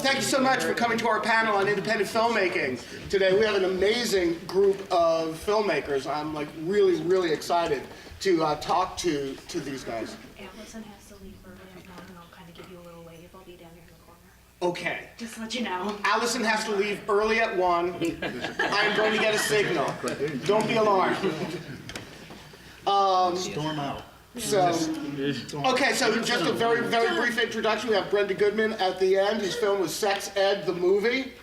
Thank you so much for coming to our panel on independent filmmaking today. We have an amazing group of filmmakers. I'm like really excited to talk to these guys. Allison has to leave early at 1, and I'll kind of give you a little wave. I'll be down here in the corner. Okay. Just to let you know. Allison has to leave early at 1. I'm going to get a signal. Don't be alarmed. Storm out. So, okay, so just a very brief introduction. We have Brenda Goodman at the end, whose film was Sex Ed, the movie.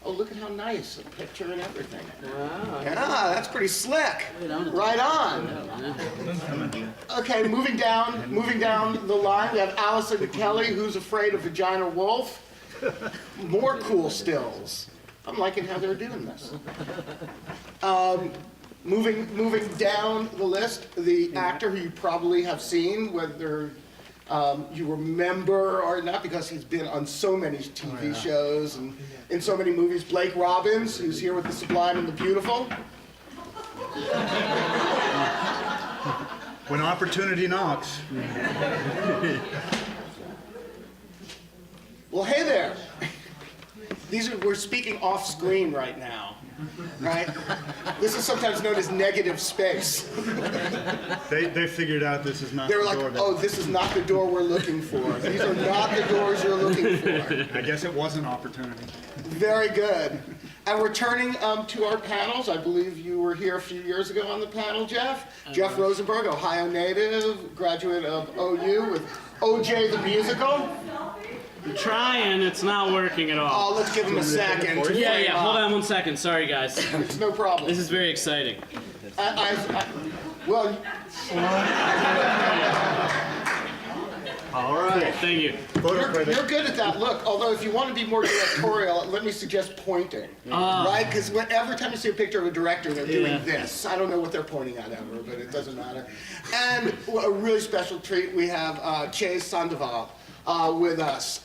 Oh, look at how nice, a picture and everything. Wow. Yeah, that's pretty slick. Right on. Okay, moving down the line, we have Allison Kelly, Who's Afraid of Vagina Wolf. More cool stills. I'm liking how they're doing this. Moving down the list, the actor who you probably have seen, whether you remember or not, because he's been on so many TV shows and in so many movies, Blake Robbins, who's here with The Sublime and the Beautiful. When opportunity knocks. Well, hey there. We're speaking off screen right now, right? This is sometimes known as negative space. They figured out this is not They were the like, door. oh, this is not the door we're looking for. These are not the doors you're looking for. I guess it was an opportunity. Very good. And returning to our panels, I believe you were here a few years ago on the panel, Jeff. Jeff Rosenberg, Ohio native, graduate of OU with OJ the Musical. I'm trying, it's not working at all. Oh, let's give him a second. to Yeah, frame hold up. on 1 second. Sorry, guys. It's no problem. This is very exciting. Well, All right. Thank you. you're good at that look, although if you want to be more directorial, let me suggest pointing, right? Because every time you see a picture of a director, they're doing this. I don't know what they're pointing at ever, but it doesn't matter. And a really special treat, we have Chase Sandoval with us,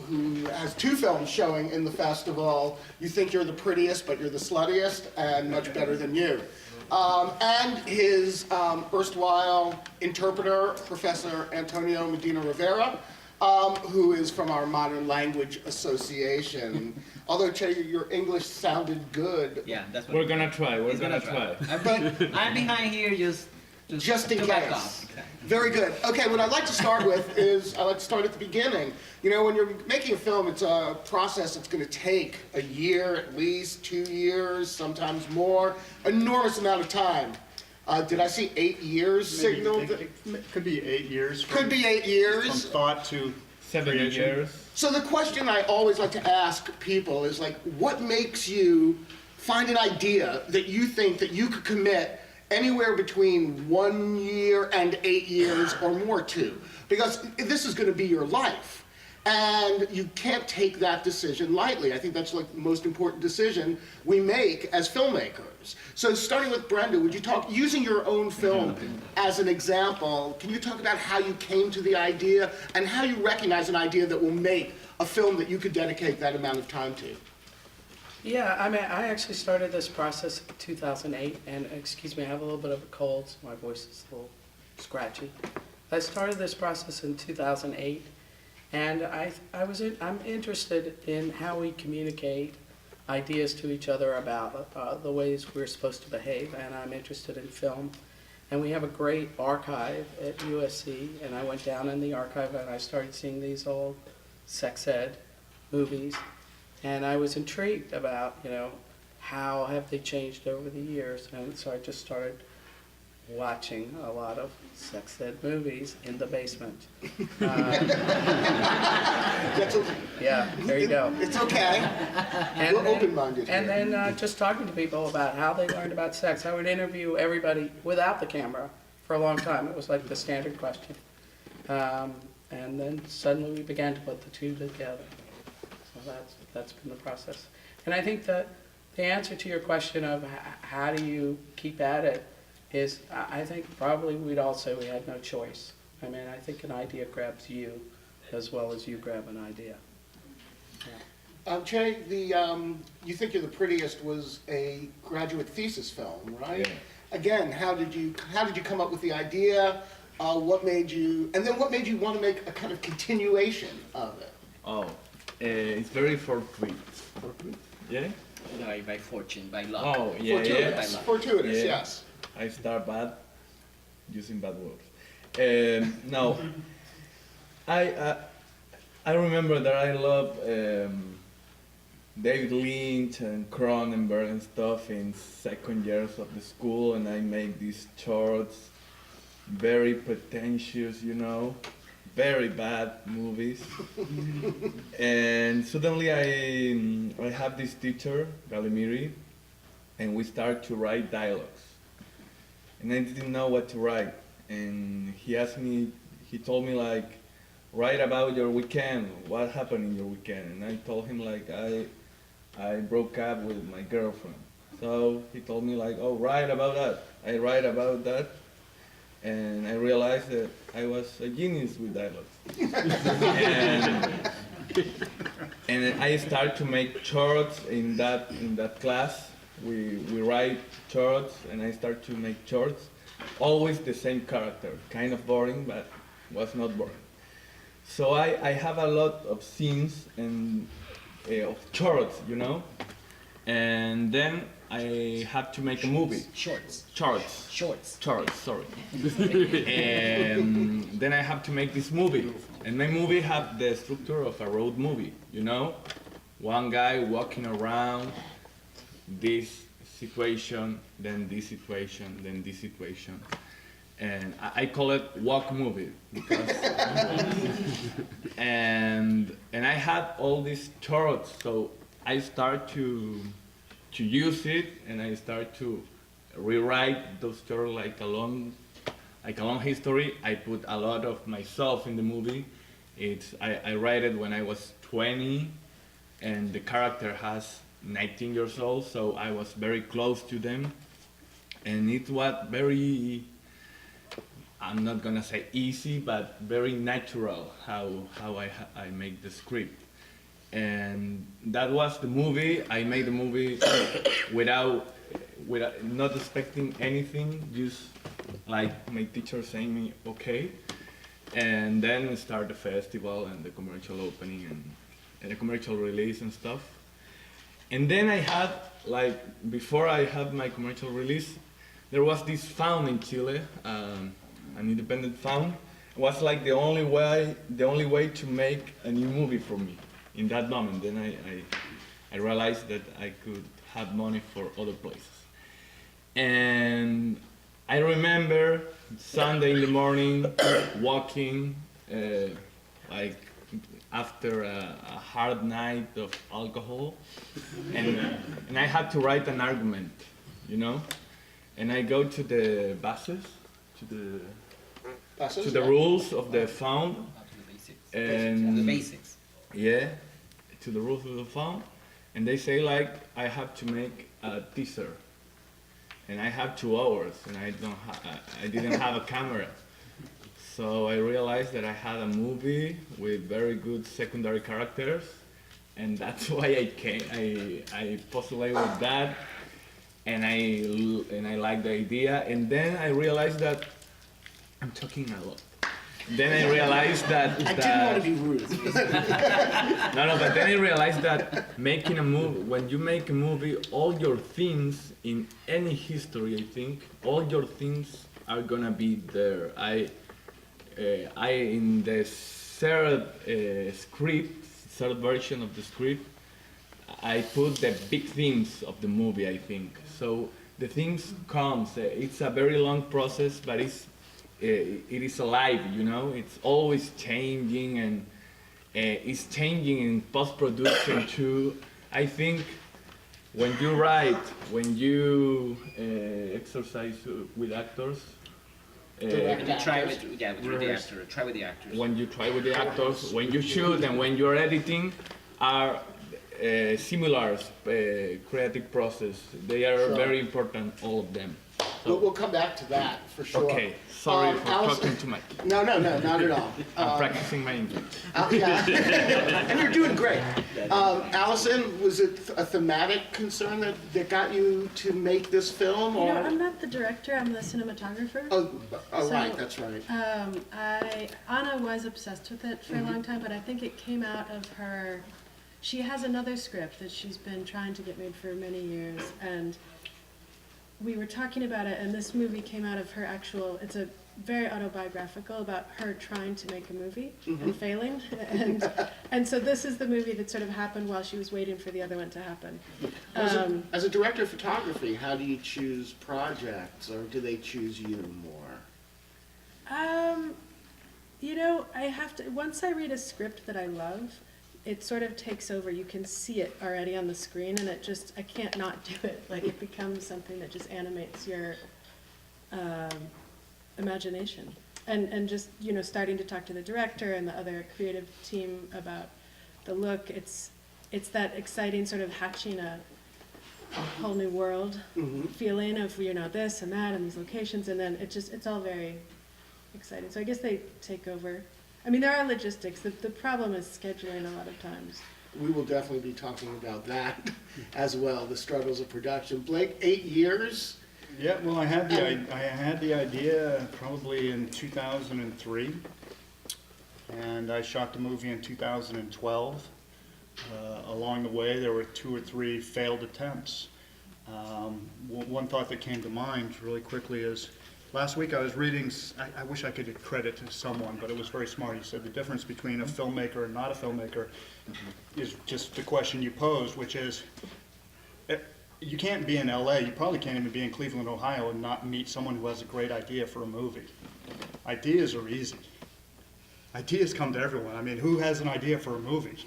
who has 2 films showing in the festival. You Think You're the Prettiest, but You're the Sluttiest, and Much Better Than You. And his erstwhile interpreter, Professor Antonio Medina Rivera, who is from our Modern Language Association. Although, Che, your English sounded good. Yeah, that's what We're gonna try. We're gonna try. I'm behind here Just in to back case. off. Okay. Very good. Okay, what I'd like to start with is, I like to start at the beginning. You know, when you're making a film, it's a process that's going to take a year, at least 2 years, sometimes more, enormous amount of time. Did I see 8 years signaled? It could be 8 years. Could be 8 From years. thought to 7 creation. years. So the question I always like to ask people is like, what makes you find an idea that you think that you could commit anywhere between 1 year and 8 years or more to? Because this is going to be your life. And you can't take that decision lightly. I think that's like the most important decision we make as filmmakers. So starting with Brenda, would you talk, using your own film as an example, can you talk about how you came to the idea and how you recognize an idea that will make a film that you could dedicate that amount of time to? Yeah, I mean, I actually started this process in 2008, and excuse me, I have a little bit of a cold, so my voice is a little scratchy. I started this process in 2008, and I'm interested in how we communicate ideas to each other about the ways we're supposed to behave, and I'm interested in film. And we have a great archive at USC, and I went down in the archive and I started seeing these old sex ed movies. And I was intrigued about, you know, how have they changed over the years? And so I just started watching a lot of sex ed movies in the basement. Yeah, there you go. It's okay. We're open-minded And here. then just talking to people about how they learned about sex. I would interview everybody without the camera for a long time. It was like the standard question. And then suddenly we began to put the two together. So that's been the process. And I think that the answer to your question of how do you keep at it is, I think probably we'd all say we had no choice. I mean, I think an idea grabs you as well as you grab an idea. Yeah. Che, You Think You're the Prettiest was a graduate thesis film, right? Yeah. Again, how did you come up with the idea? What made you want to make a kind of continuation of it? Oh, It's very fortuitous. Yeah? By fortune, by luck. Oh, yeah, Fortuitous, yeah. fortuitous, Yeah. yes. I start bad, using bad words. No, I remember that I love David Lynch and Cronenberg and stuff in second years of the school, and I make these shorts, very pretentious, you know, very bad movies. And suddenly I have this teacher, Galimiri, and we start to write dialogues. And I didn't know what to write. And he told me like, write about your weekend, what happened in your weekend. And I told him like, I broke up with my girlfriend. So he told me like, oh, write about that. I write about that. And I realized that I was a genius with dialogue. and I start to make shorts in that class. We write shorts, and I start to make shorts. Always the same character, kind of boring, but was not boring. So I have a lot of scenes and of shorts, you know. And then I have to make a movie. Shorts. Shorts, sorry. And then I have to make this movie. And my movie have the structure of a road movie, you know? One guy walking around, this situation, then this situation, then this situation. And I call it walk movie because and I had all these shorts, so I start to use it, and I start to rewrite those shorts like a long history. I put a lot of myself in the movie. I write it when I was 20, and the character has 19 years old, so I was very close to them, and it was very, I'm not gonna say easy, but very natural how I make the script. And that was the movie. I made the movie without not expecting anything, just like my teacher saying me okay, and then start the festival and the commercial opening and the commercial release and stuff. And then I had, like, before I had my commercial release, there was this fund in Chile, an independent fund. It was like the only way to make a new movie for me in that moment. Then I realized that I could have money for other places. And I remember Sunday in the morning, walking, like after a hard night of alcohol, and I had to write an argument, you know? And I go to the buses, to the rules of the fund, and The basics. yeah, to the rules of the fund, and they say like I have to make a teaser, and I have 2 hours, and I didn't have a camera, so I realized that I had a movie with very good secondary characters, and that's why I postulated with that, and I liked the idea, and then I realized that I'm talking a lot. Then I realized that I didn't want to be rude. No, but then I realized that making a movie, when you make a movie, all your themes in any history, I think, all your themes are gonna be there. I in the third version of the script, I put the big themes of the movie, I think. So the themes comes. It's a very long process, but it is alive, you know. It's always changing, and it's changing in post-production too. I think when you write, when you exercise with actors, Try with the actor. Try with the actors. when you try with the actors, when you shoot and when you're editing, are similar creative process. They are Sure. very important, all of them. We'll come back to that for sure. Okay, sorry for Allison- talking too much. No, not at all. I'm practicing my English. Yeah. And you're doing great. Allison, was it a thematic concern that got you to make this film? You Or? know, I'm not the director, I'm the cinematographer. Oh, So, right, that's right. Anna was obsessed with it for a long time, but I think it came out of her she has another script that she's been trying to get made for many years, and we were talking about it, and this movie came out of her actual, it's a very autobiographical about her trying to make a movie and failing. And so this is the movie that sort of happened while she was waiting for the other one to happen. As a director of photography, how do you choose projects, or do they choose you more? You know, I have to, once I read a script that I love, it sort of takes over. You can see it already on the screen, and it just, I can't not do it. Like, it becomes something that just animates your imagination. And just, you know, starting to talk to the director and the other creative team about the look, it's that exciting sort of hatching a whole new world feeling of, you know, this and that and these locations, and then it's all very exciting. So I guess they take over. I mean, there are logistics. The problem is scheduling a lot of times. We will definitely be talking about that as well, the struggles of production. Blake, 8 years? Yeah, well, I had the idea probably in 2003, and I shot the movie in 2012. Along the way, there were 2 or 3 failed attempts. One thought that came to mind really quickly is, last week I was reading, I wish I could credit to someone, but it was very smart. He said the difference between a filmmaker and not a filmmaker is just the question you posed, which is, you can't be in LA, you probably can't even be in Cleveland, Ohio, and not meet someone who has a great idea for a movie. Ideas are easy. Ideas come to everyone. I mean, who has an idea for a movie?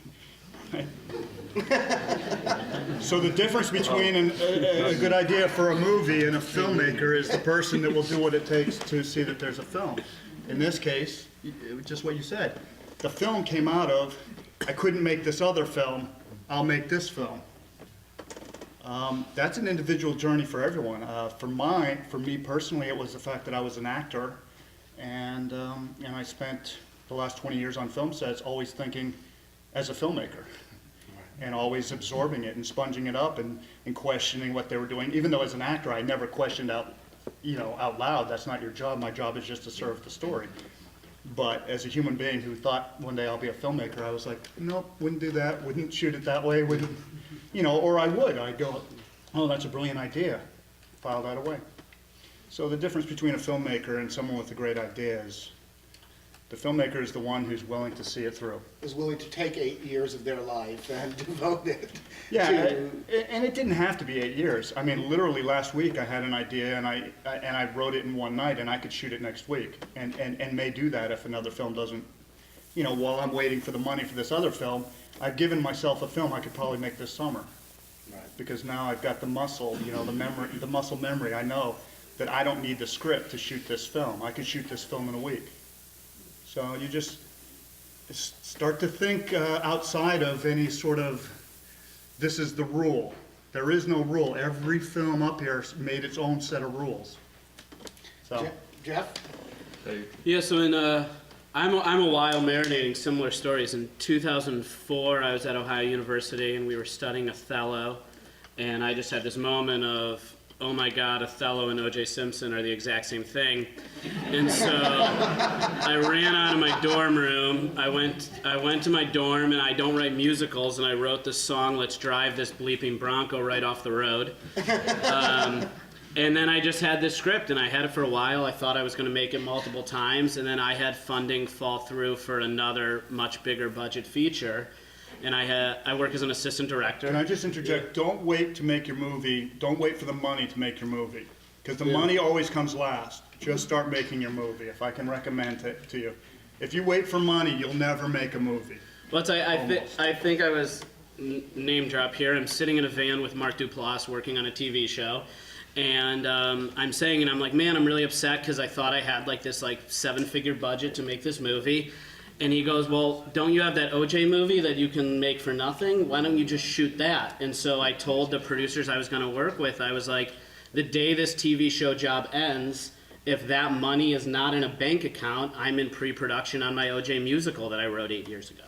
So the difference between a good idea for a movie and a filmmaker is the person that will do what it takes to see that there's a film. In this case, it was just what you said. The film came out of, I couldn't make this other film, I'll make this film. That's an individual journey for everyone. For me personally, it was the fact that I was an actor, and I spent the last 20 years on film sets always thinking as a filmmaker, and always absorbing it and sponging it up and questioning what they were doing. Even though as an actor, I never questioned out loud. That's not your job. My job is just to serve the story. But as a human being who thought one day I'll be a filmmaker, I was like, nope, wouldn't do that, wouldn't shoot it that way, wouldn't, or I would. I'd go, oh, that's a brilliant idea, file that away. So the difference between a filmmaker and someone with a great idea is the filmmaker is the one who's willing to see it through. Is willing to take 8 years of their life and devote it Yeah, to... and it didn't have to be 8 years. I mean, literally last week I had an idea and I wrote it in one night, and I could shoot it next week, and may do that if another film doesn't, while I'm waiting for the money for this other film, I've given myself a film I could probably make this summer. Right. Because now I've got the muscle, the memory, the muscle memory. I know that I don't need the script to shoot this film. I could shoot this film in a week. So you just start to think outside of any sort of, this is the rule. There is no rule. Every film up here made its own set of rules. So, Jeff? Yeah, so I'm a while marinating similar stories. In 2004, I was at Ohio University, and we were studying Othello, and I just had this moment of, oh my God, Othello and O.J. Simpson are the exact same thing. And so I ran out of my dorm room. I went to my dorm, and I don't write musicals, and I wrote this song, Let's Drive This Bleeping Bronco Right Off the Road. And then I just had this script, and I had it for a while. I thought I was going to make it multiple times, and then I had funding fall through for another much bigger budget feature. And I work as an assistant director. Can I just interject? Yeah. Don't wait to make your movie. Don't wait for the money to make your movie. Because the money always comes last. Just start making your movie, if I can recommend it to you. If you wait for money, you'll never make a movie. Well, I think I was, name drop here, I'm sitting in a van with Mark Duplass working on a TV show. And I'm saying, and I'm like, man, I'm really upset because I thought I had this 7-figure budget to make this movie. And he goes, well, don't you have that OJ movie that you can make for nothing? Why don't you just shoot that? And so I told the producers I was going to work with, I was like, the day this TV show job ends, if that money is not in a bank account, I'm in pre-production on my OJ musical that I wrote 8 years ago.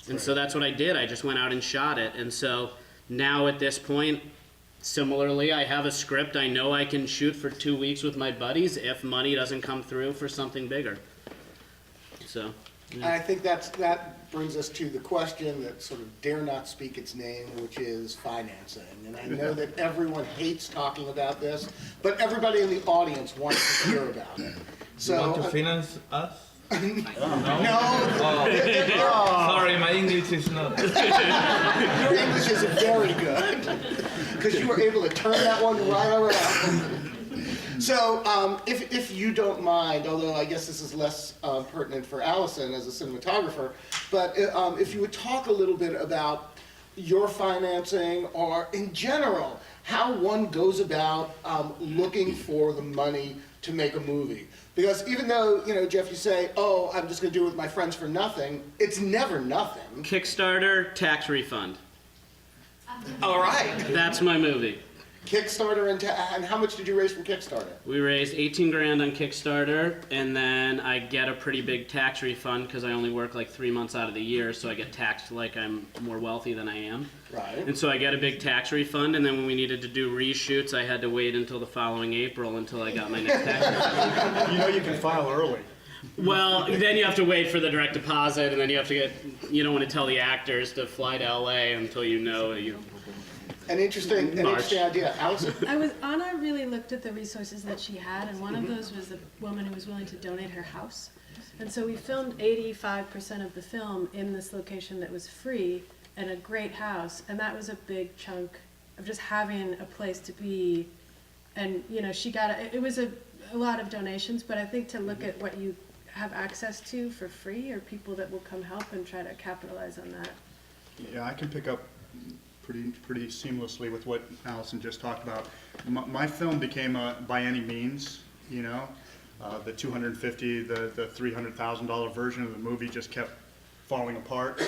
And so that's what I did. I just went out and shot it. And so now at this point, similarly, I have a script I know I can shoot for 2 weeks with my buddies if money doesn't come through for something bigger. So. And I think that brings us to the question that sort of dare not speak its name, which is financing. And I know that everyone hates talking about this, but everybody in the audience wants to hear about it. So, You want to finance us? no, Sorry, my English is not. your English is very good, because you were able to turn that one right around. So, if you don't mind, although I guess this is less pertinent for Allison as a cinematographer, but if you would talk a little bit about your financing, or in general, how one goes about looking for the money to make a movie. Because even though, Jeff, you say, oh, I'm just going to do it with my friends for nothing, it's never nothing. Kickstarter, tax refund. All right. That's my movie. Kickstarter, and how much did you raise from Kickstarter? We raised 18 grand on Kickstarter, and then I get a pretty big tax refund because I only work like 3 months out of the year, so I get taxed like I'm more wealthy than I am. Right. And so I get a big tax refund, and then when we needed to do reshoots, I had to wait until the following April until I got my next tax refund. You can file early. Well, then you have to wait for the direct deposit, and then you have to you don't want to tell the actors to fly to LA until you. An interesting idea. Allison? Anna really looked at the resources that she had, and one of those was a woman who was willing to donate her house. And so we filmed 85% of the film in this location that was free and a great house, and that was a big chunk of just having a place to be. And she got it was a lot of donations, but I think to look at what you have access to for free, or people that will come help and try to capitalize on that. Yeah, I can pick up pretty seamlessly with what Allison just talked about. My film became a by any means, the $250,000, the $300,000 version of the movie just kept falling apart.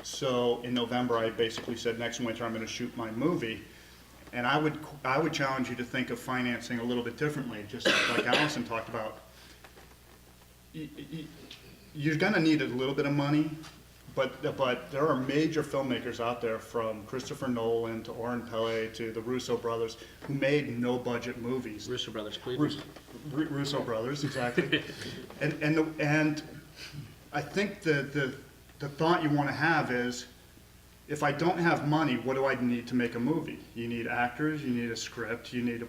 So in November, I basically said next winter I'm going to shoot my movie, and I would challenge you to think of financing a little bit differently, just like Allison talked about. You're going to need a little bit of money. But there are major filmmakers out there, from Christopher Nolan to Oren Peli to the Russo brothers, who made no-budget movies. Russo brothers, please. Russo brothers, exactly. and I think the thought you want to have is, if I don't have money, what do I need to make a movie? You need actors, you need a script, you need a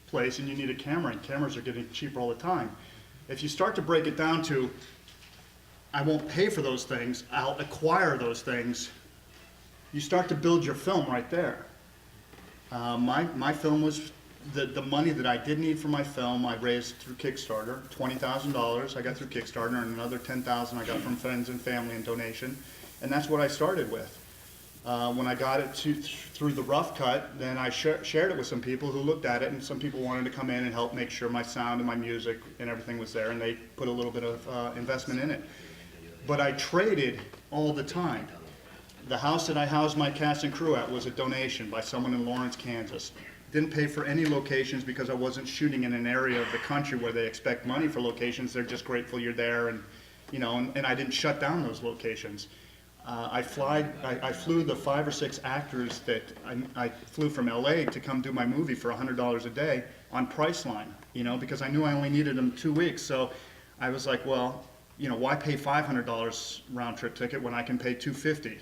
place, and you need a camera. And cameras are getting cheaper all the time. If you start to break it down to, I won't pay for those things, I'll acquire those things, you start to build your film right there. My film was, the money that I did need for my film, I raised through Kickstarter, $20,000 I got through Kickstarter, and another $10,000 I got from friends and family and donation, and that's what I started with. When I got it through the rough cut, then I shared it with some people who looked at it, and some people wanted to come in and help make sure my sound and my music and everything was there, and they put a little bit of investment in it. But I traded all the time. The house that I housed my cast and crew at was a donation by someone in Lawrence, Kansas. Didn't pay for any locations because I wasn't shooting in an area of the country where they expect money for locations. They're just grateful you're there, and and I didn't shut down those locations. I flew the 5 or 6 actors that I flew from LA to come do my movie for $100 a day on Priceline, because I knew I only needed them 2 weeks. So I was like, well, why pay $500 round trip ticket when I can pay $250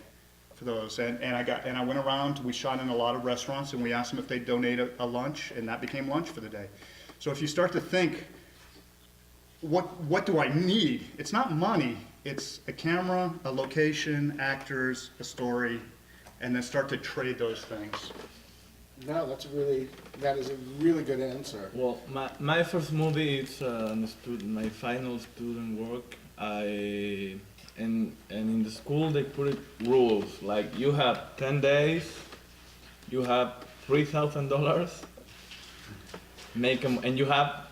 for those? And I went around. We shot in a lot of restaurants, and we asked them if they'd donate a lunch, and that became lunch for the day. So if you start to think, what do I need? It's not money. It's a camera, a location, actors, a story, and then start to trade those things. No, that is a really good answer. Well, my first movie is my final student work. And in the school they put rules, like you have 10 days, you have $3,000, make them, and you have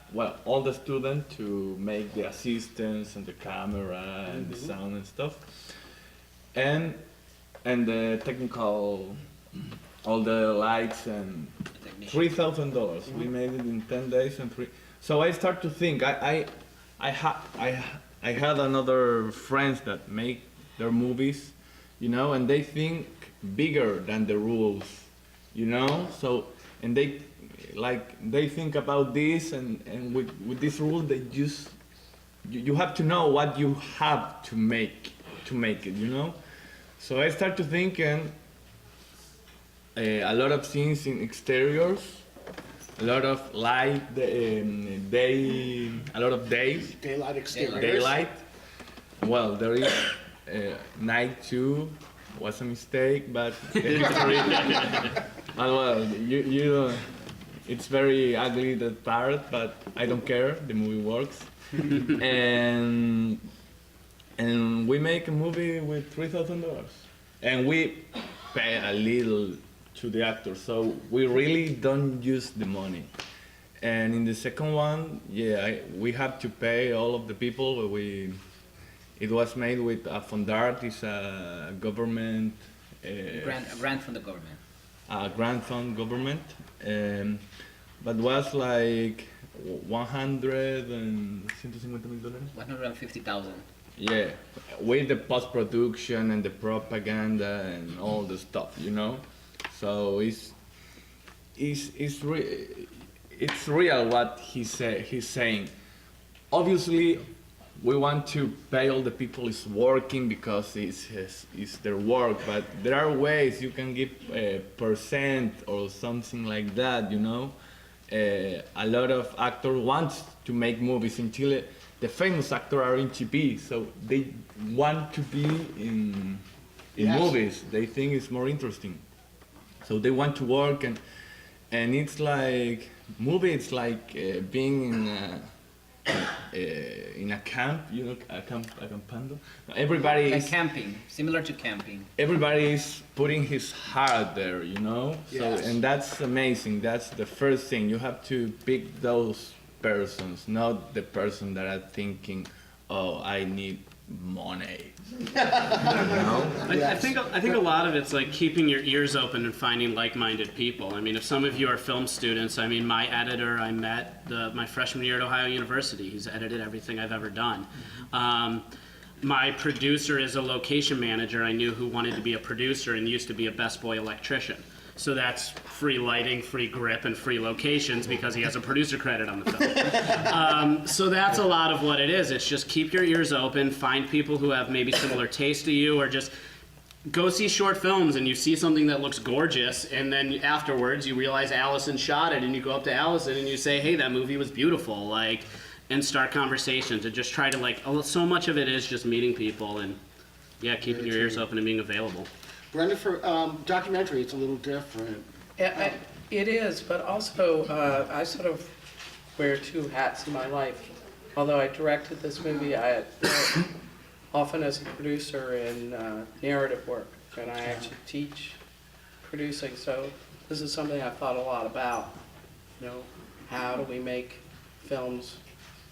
all the students to make the assistants and the camera and the sound and stuff, and the technical, all the lights, and $3,000. We made it in 10 days and 3. So I start to think. I had another friends that make their movies, and they think bigger than the rules, So, and they think about this, and with this rule they just you have to know what you have to make it, you know. So I start to thinking a lot of things in exteriors, a lot of light, a lot of days, Daylight exteriors. daylight. Well, there is night too. Was a mistake, but well, you it's very ugly that part, but I don't care. The movie works, and we make a movie with $3,000, and we pay a little to the actors, so we really don't use the money. And in the second one, we have to pay all of the people. It was made with a Fondart, it's a government Grant from the government. a grant from government, but was like 150,000. Yeah, with the post-production and the propaganda and all the stuff, you know. So it's real what he's saying. Obviously, we want to pay all the people is working because it's their work, but there are ways you can give a percent or something like that, you know. A lot of actors want to make movies in Chile. The famous actors are in TV, so they want to be in Yes. movies. They think it's more interesting, so they want to work, and it's like movie. It's like being in a camp, you know, acampando. Everybody Like is camping, similar to camping. everybody is putting his heart there, you know. Yes. So, and that's amazing. That's the first thing. You have to pick those persons, not the person that are thinking, "Oh, I need money." I think a lot of it's like keeping your ears open and finding like-minded people. I mean, if some of you are film students, I mean, my editor I met my freshman year at Ohio University. He's edited everything I've ever done. My producer is a location manager I knew who wanted to be a producer and used to be a Best Boy electrician. So that's free lighting, free grip, and free locations because he has a producer credit on the film. So that's a lot of what it is. It's just keep your ears open, find people who have maybe similar taste to you, or just go see short films and you see something that looks gorgeous, and then afterwards you realize Allison shot it, and you go up to Allison and you say, hey, that movie was beautiful, like, and start conversations and just try to, like, so much of it is just meeting people and, yeah, keeping your ears open and being available. Brenda, for documentary, it's a little different. It is, but also I sort of wear two hats in my life. Although I directed this movie, I often as a producer in narrative work, and I actually teach producing. So this is something I've thought a lot about. You know, how do we make films?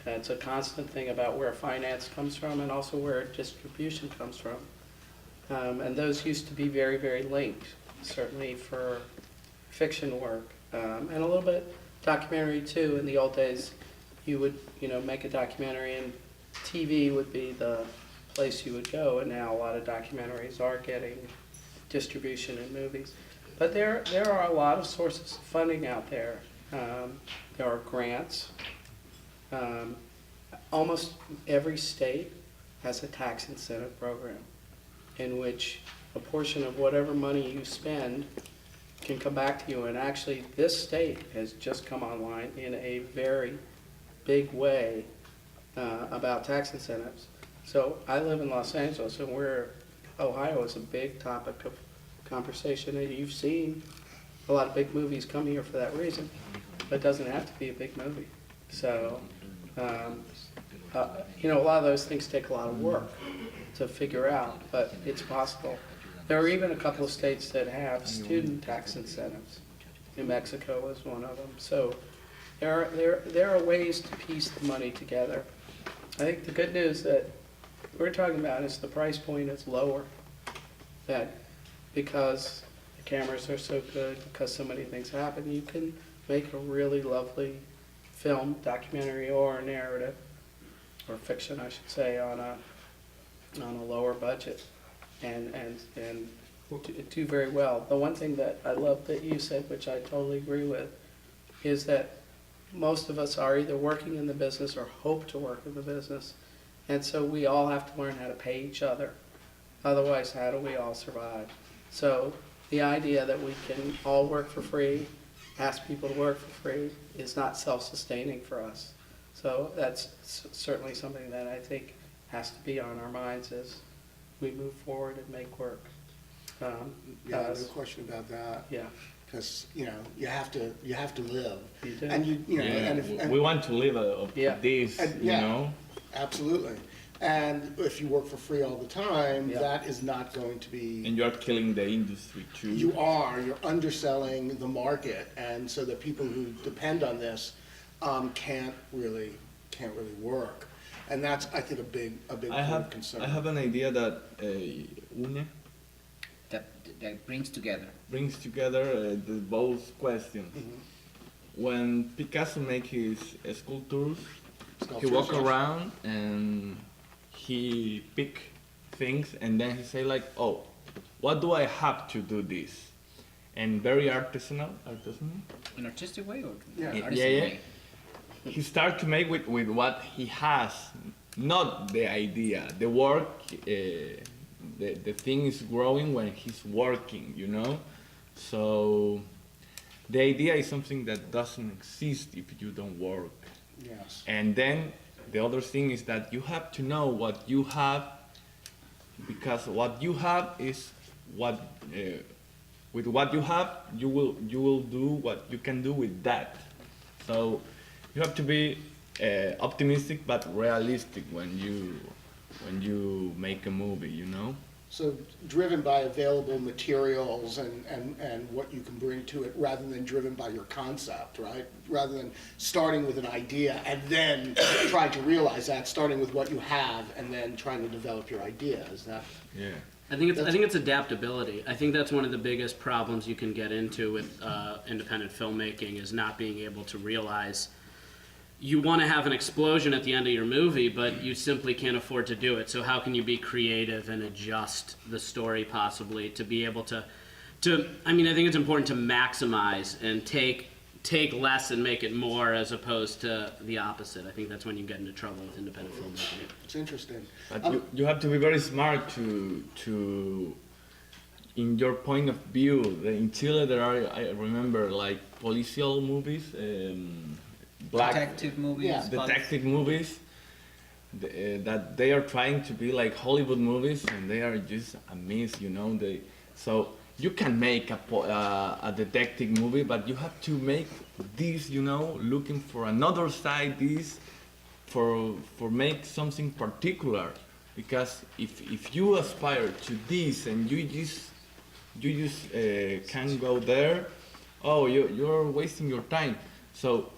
And it's a constant thing about where finance comes from and also where distribution comes from. And those used to be very, very linked, certainly for fiction work, and a little bit documentary too. In the old days, you would, make a documentary and TV would be the place you would go, and now a lot of documentaries are getting distribution in movies. But there are a lot of sources of funding out there. There are grants. Almost every state has a tax incentive program, in which a portion of whatever money you spend can come back to you. And actually, this state has just come online in a very big way about tax incentives. So I live in Los Angeles, and Ohio is a big topic of conversation, and you've seen a lot of big movies come here for that reason, but it doesn't have to be a big movie. So, a lot of those things take a lot of work to figure out, but it's possible. There are even a couple of states that have student tax incentives. New Mexico is one of them. So there are ways to piece the money together. I think the good news that we're talking about is the price point is lower. That because the cameras are so good, because so many things happen, you can make a really lovely film, documentary, or narrative, or fiction, I should say, on a lower budget and do very well. The one thing that I love that you said, which I totally agree with, is that most of us are either working in the business or hope to work in the business. And so we all have to learn how to pay each other. Otherwise, how do we all survive? So the idea that we can all work for free, ask people to work for free, is not self-sustaining for us. So that's certainly something that I think has to be on our minds as we move forward and make work. Yeah, no question about that. Yeah, Because, you know, you have to live. you do. And you know, Yeah, and we want to live of Yeah. this, And- you yeah. know. absolutely. And if you work for free all the time, Yeah. that is not going to be. And you're killing the industry too. You're underselling the market, and so the people who depend on this can't really work, and that's, I think, a big I have concern. I have an idea that une That brings together. brings together both questions. When Picasso make his sculptures, he Sculptures, walk yes. around and he pick things and then he say like, oh, what do I have to do this? And very artisanal. In artistic way or Yeah. artistic Yeah, yeah. way? He start to make with what he has, not the idea. The work, the thing is growing when he's working, you know? So the idea is something that doesn't exist if you don't work. Yes. And then the other thing is that you have to know what you have, because what you have is what, with what you have, you will do what you can do with that. So you have to be optimistic but realistic when you make a movie, you know? So driven by available materials and what you can bring to it, rather than driven by your concept, right? Rather than starting with an idea and then trying to realize that, starting with what you have and then trying to develop your idea. Is that? Yeah. I think it's adaptability. I think that's one of the biggest problems you can get into with independent filmmaking, is not being able to realize you want to have an explosion at the end of your movie, but you simply can't afford to do it. So how can you be creative and adjust the story possibly to be able to I mean, I think it's important to maximize and take less and make it more, as opposed to the opposite. I think that's when you get into trouble with independent filmmaking. It's interesting. But you have to be very smart to in your point of view. In Chile there are, I remember, like policial movies, black Detective movies. Yeah. detective movies, that they are trying to be like Hollywood movies, and they are just a mess, you know. So you can make a detective movie, but you have to make this, you know, looking for another side, this for make something particular, because if you aspire to this and you just can't go there, oh, you're wasting your time. So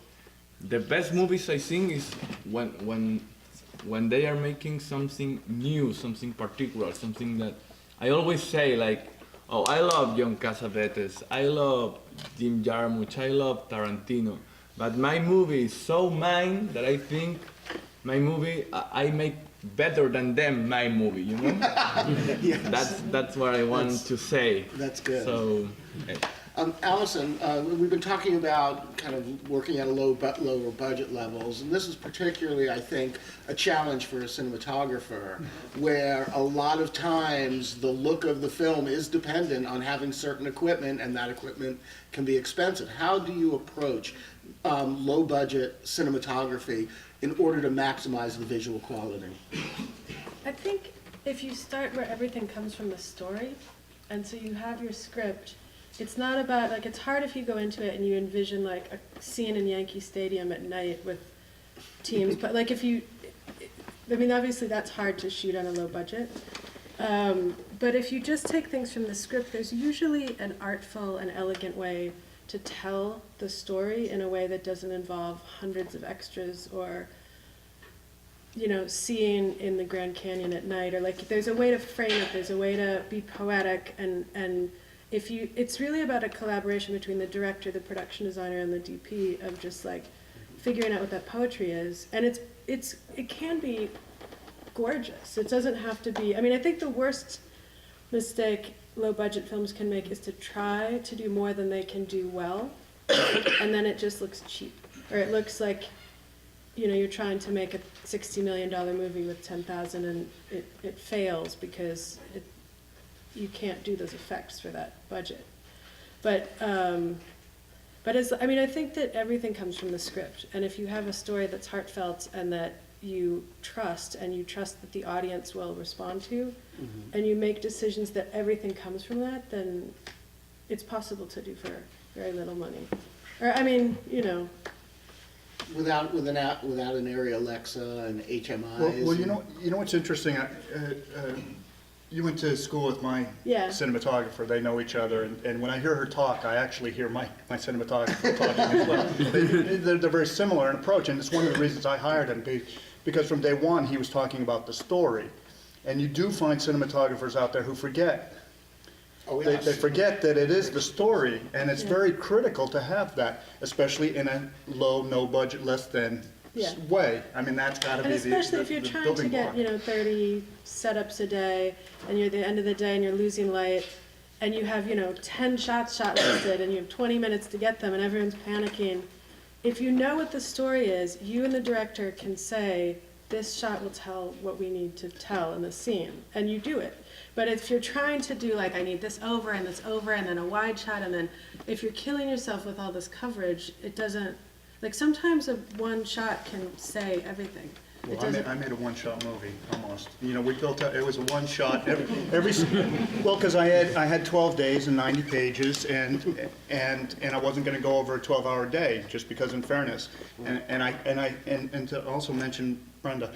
the best movies, I think, is when they are making something new, something particular, something that I always say, like, oh, I love John Cassavetes, I love Jim Jarmusch, I love Tarantino, but my movie is so mine that I think my movie, I make better than them my movie, you know? Yes. That's what I want to say. That's good. So, Allison, we've been talking about kind of working at lower budget levels, and this is particularly, I think, a challenge for a cinematographer, where a lot of times the look of the film is dependent on having certain equipment, and that equipment can be expensive. How do you approach low budget cinematography in order to maximize the visual quality? I think if you start where everything comes from the story, and so you have your script, it's not about, like, it's hard if you go into it and you envision like a scene in Yankee Stadium at night with teams, but like if you, I mean, obviously that's hard to shoot on a low budget. But if you just take things from the script, there's usually an artful and elegant way to tell the story in a way that doesn't involve hundreds of extras, or, you know, seeing in the Grand Canyon at night, or like there's a way to frame it, there's a way to be poetic, and if you, it's really about a collaboration between the director, the production designer, and the DP, of just like figuring out what that poetry is. And it can be gorgeous. It doesn't have to be, I mean, I think the worst mistake low budget films can make is to try to do more than they can do well, and then it just looks cheap. or it looks like, you're trying to make a $60 million movie with 10,000 and it fails because you can't do those effects for that budget. But I think that everything comes from the script, and if you have a story that's heartfelt and that you trust that the audience will respond to, and you make decisions that everything comes from that, then it's possible to do for very little money. Or, Without an area Alexa and HMIs. Well, you know what's interesting? You went to school with my cinematographer. They know each other, and when I hear her talk, I actually hear my cinematographer talking as well. They're very similar in approach, and it's one of the reasons I hired him, because from day one he was talking about the story. And you do find cinematographers out there who forget. Oh, yes. They forget that it is the story, and it's very critical to have that, especially in a low, no budget, less than way. I mean, that's got to be and the especially if you're the trying to building get block. 30 setups a day, and you're at the end of the day and you're losing light, and you have 10 shots shortlisted, and you have 20 minutes to get them, and everyone's panicking. If you know what the story is, you and the director can say, this shot will tell what we need to tell in the scene, and you do it. But if you're trying to do I need this over, and then a wide shot, and then if you're killing yourself with all this coverage, it doesn't, sometimes a one shot can say everything. Well, I made a one-shot movie, almost. We built it was a one-shot, well, because I had 12 days and 90 pages, and I wasn't going to go over a 12-hour day, just because in fairness. And to also mention, Brenda,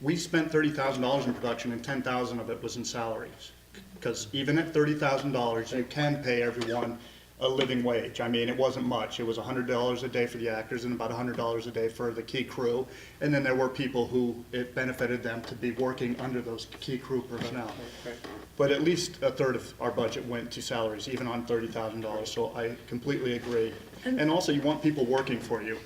we spent $30,000 in production, and $10,000 of it was in salaries. Because even at $30,000, you can pay everyone a living wage. I mean, it wasn't much. It was $100 a day for the actors and about $100 a day for the key crew. And then there were people who it benefited them to be working under those key crew personnel. But at least a third of our budget went to salaries, even on $30,000. So I completely agree. And also, you want people working for you.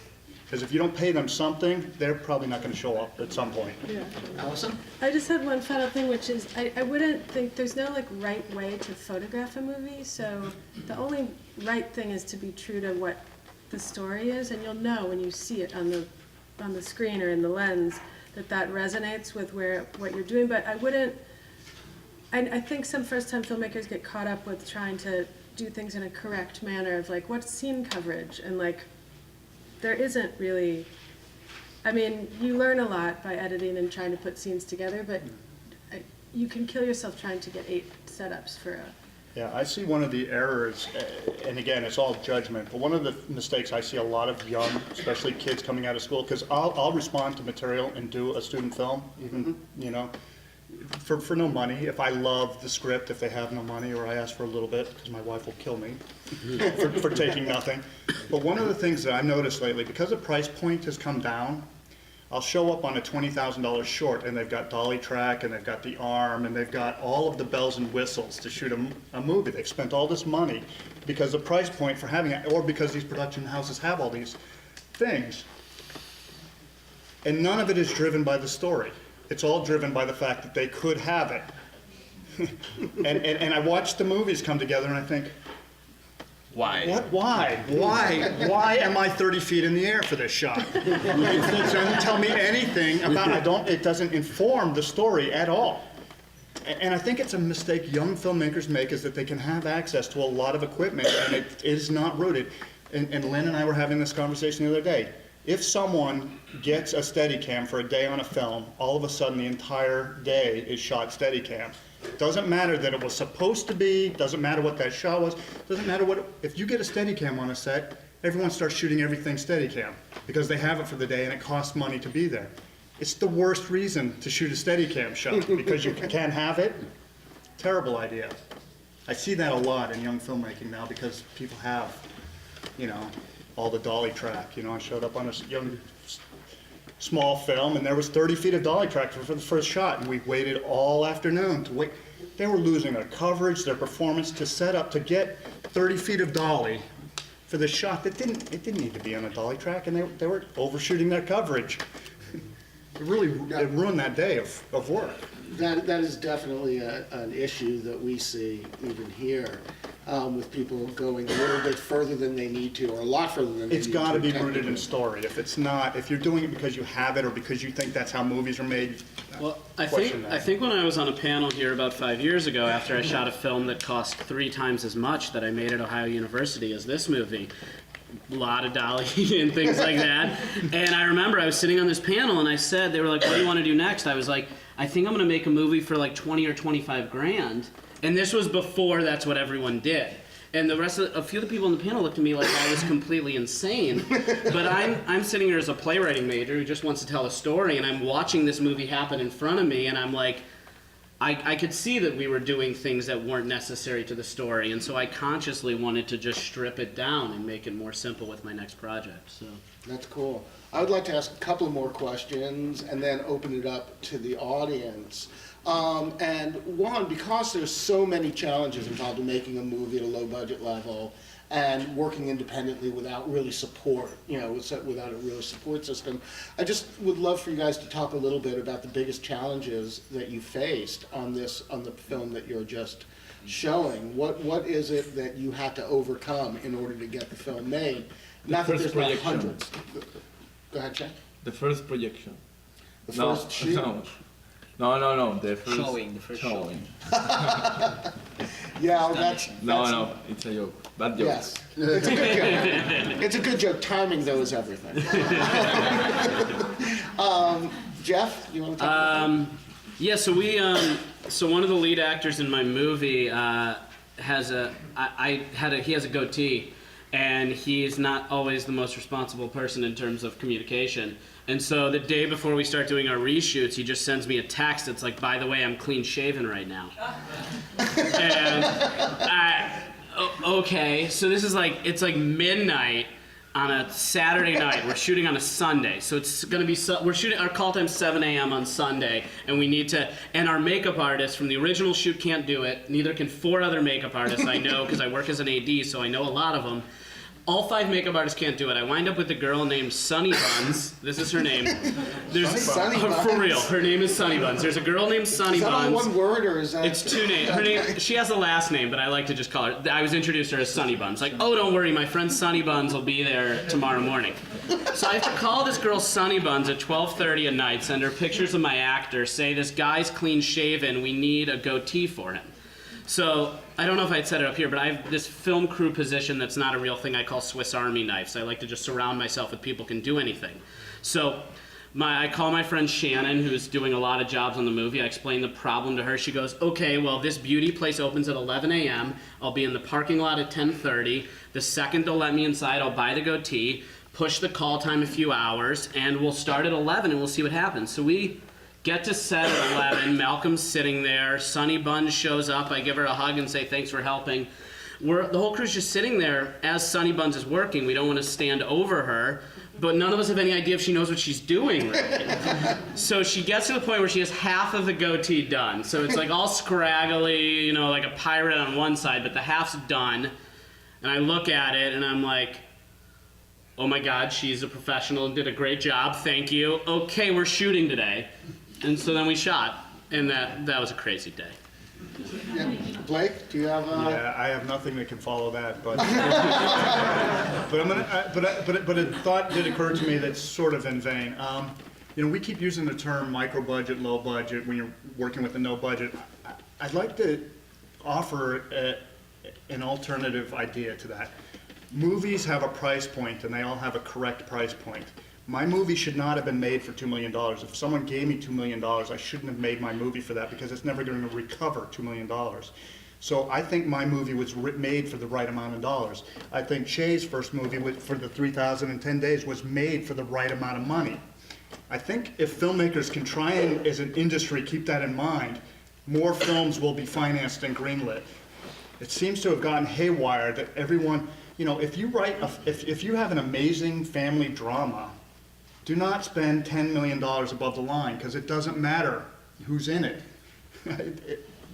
Because if you don't pay them something, they're probably not going to show up at some point. Yeah. Allison? I just had one final thing, which is I wouldn't think there's no right way to photograph a movie. So the only right thing is to be true to what the story is, and you'll know when you see it on the screen or in the lens that resonates with what you're doing. But I wouldn't. I think some first-time filmmakers get caught up with trying to do things in a correct manner of what's scene coverage, and there isn't really. I mean, you learn a lot by editing and trying to put scenes together, but you can kill yourself trying to get 8 setups for a. Yeah, I see one of the errors, and again, it's all judgment, but one of the mistakes I see a lot of young, especially kids coming out of school, because I'll respond to material and do a student film, even, for no money. If I love the script, if they have no money, or I ask for a little bit, because my wife will kill me for taking nothing. But one of the things that I noticed lately, because the price point has come down, I'll show up on a $20,000 short, and they've got dolly track, and they've got the arm, and they've got all of the bells and whistles to shoot a movie. They've spent all this money because the price point for having it, or because these production houses have all these things. And none of it is driven by the story. It's all driven by the fact that they could have it. and I watch the movies come together, and I think, Why? what? Why am I 30 feet in the air for this shot? It doesn't tell me anything about, it doesn't inform the story at all. And I think it's a mistake young filmmakers make, is that they can have access to a lot of equipment, and it is not rooted. And Lynn and I were having this conversation the other day. If someone gets a Steadicam for a day on a film, all of a sudden the entire day is shot Steadicam. Doesn't matter that it was supposed to be, doesn't matter what that shot was, doesn't matter if you get a Steadicam on a set, everyone starts shooting everything Steadicam because they have it for the day and it costs money to be there. It's the worst reason to shoot a Steadicam shot, because you can't have it. Terrible idea. I see that a lot in young filmmaking now, because people have, all the dolly track. I showed up on a young, small film, and there was 30 feet of dolly track for the first shot, and we waited all afternoon to wait. They were losing their coverage, their performance, to set up to get 30 feet of dolly for the shot that it didn't need to be on a dolly track, and they were overshooting their coverage. It ruined that day of work. That is definitely an issue that we see even here. with people going a little bit further than they need to, or a lot further than they It's need got to be technically. rooted in story. If it's not, if you're doing it because you have it or because you think that's how movies are made, Well, I question think that. I think when I was on a panel here about 5 years ago, after I shot a film that cost 3 times as much that I made at Ohio University as this movie, a lot of dolly and things like that. And I remember I was sitting on this panel and I said, they were like, "What do you want to do next?" I was like, "I think I'm going to make a movie for like 20 or 25 grand." And this was before that's what everyone did. And the rest of a few of the people on the panel looked at me like I was completely insane. But I'm sitting here as a playwriting major who just wants to tell a story, and I'm watching this movie happen in front of me, and I'm like, I could see that we were doing things that weren't necessary to the story, and so I consciously wanted to just strip it down and make it more simple with my next project. So That's cool. I would like to ask a couple more questions and then open it up to the audience. And one, because there's so many challenges involved in making a movie at a low budget level and working independently without really support, without a real support system, I just would love for you guys to talk a little bit about the biggest challenges that you faced on the film that you're just showing. What is it that you had to overcome in order to get the film made? Not that there's not hundreds. Go ahead, Shane. The first projection. The first shoot. No. The first Showing, the first showing. Yeah, that's No, it's a joke. Bad joke. yes. It's a good joke. It's a good joke. Timing though is everything. Jeff, you want to talk about that? yeah, so so one of the lead actors in my movie has he has a goatee, and he's not always the most responsible person in terms of communication. And so the day before we start doing our reshoots, he just sends me a text that's like, "By the way, I'm clean shaven right now." And okay, so this is like, it's like midnight on a Saturday night. We're shooting on a Sunday, so it's gonna be, we're shooting, our call time's 7 a.m. on Sunday, and we need to, and our makeup artist from the original shoot can't do it, neither can 4 other makeup artists I know, because I work as an AD, so I know a lot of them. All 5 makeup artists can't do it. I wind up with a girl named Sunny Buns. This is her name. Sunny Buns? For real, her name is Sunny Buns. There's a girl named Sunny Is that all Buns. one word or is that? It's 2 names. Her name, she has a last name, but I like to just call her, I was introduced to her as Sunny Buns. Like, "Oh, don't worry, my friend Sunny Buns will be there tomorrow morning." So I have to call this girl Sunny Buns at 12:30 at night, send her pictures of my actor, say, "This guy's clean shaven, we need a goatee for him." So I don't know if I'd set it up here, but I have this film crew position that's not a real thing I call Swiss Army knives. I like to just surround myself with people who can do anything. So I call my friend Shannon, who's doing a lot of jobs on the movie. I explain the problem to her. She goes, "Okay, well, this beauty place opens at 11 a.m. I'll be in the parking lot at 10:30. The second they'll let me inside, I'll buy the goatee, push the call time a few hours, and we'll start at 11 and we'll see what happens." So we get to set at 11. Malcolm's sitting there. Sunny Buns shows up. I give her a hug and say, "Thanks for helping." The whole crew's just sitting there as Sunny Buns is working. We don't want to stand over her, but none of us have any idea if she knows what she's doing right. So she gets to the point where she has half of the goatee done. So it's like all scraggly, like a pirate on one side, but the half's done. And I look at it and I'm like, "Oh my God, she's a professional and did a great job. Thank you. Okay, we're shooting today." And so then we shot, and that was a crazy day. Yeah. Blake, do you have? Yeah, I have nothing that can follow that, but but a thought did occur to me that's sort of in vain. We keep using the term micro budget, low budget when you're working with a no budget. I'd like to offer an alternative idea to that. Movies have a price point, and they all have a correct price point. My movie should not have been made for $2 million. If someone gave me $2 million, I shouldn't have made my movie for that because it's never going to recover $2 million. So I think my movie was made for the right amount of dollars. I think Shay's first movie for the 3,010 days was made for the right amount of money. I think if filmmakers can try and, as an industry, keep that in mind, more films will be financed and greenlit. It seems to have gotten haywire that everyone, if you have an amazing family drama, do not spend $10 million above the line because it doesn't matter who's in it.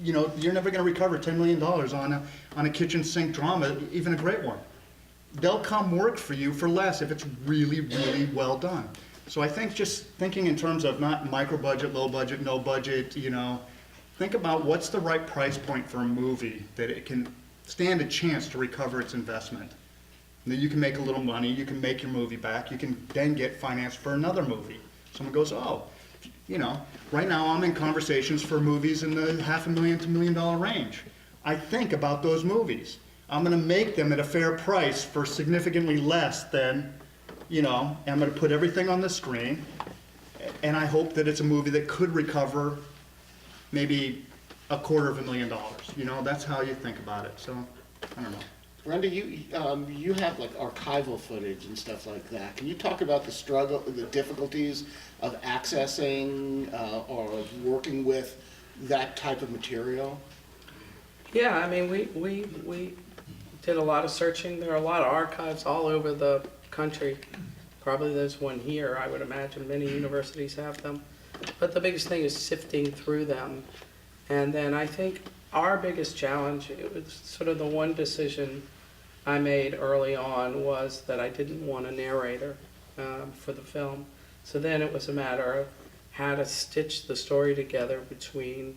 You're never going to recover $10 million on a kitchen sink drama, even a great one. They'll come work for you for less if it's really, really well done. So I think just thinking in terms of not micro budget, low budget, no budget, think about what's the right price point for a movie that it can stand a chance to recover its investment. And then you can make a little money, you can make your movie back, you can then get financed for another movie. Someone goes, oh, you know, right now I'm in conversations for movies in the $500,000 to $1 million range. I think about those movies. I'm gonna make them at a fair price for significantly less than, you know, I'm gonna put everything on the screen, and I hope that it's a movie that could recover maybe $250,000. You know, that's how you think about it, so, I don't know. Brenda, you have like archival footage and stuff like that. Can you talk about the struggle, the difficulties of accessing or of working with that type of material? Yeah, I mean, we did a lot of searching. There are a lot of archives all over the country. Probably there's one here, I would imagine. Many universities have them. But the biggest thing is sifting through them. And then I think our biggest challenge, it was sort of the one decision I made early on, was that I didn't want a narrator for the film. So then it was a matter of how to stitch the story together between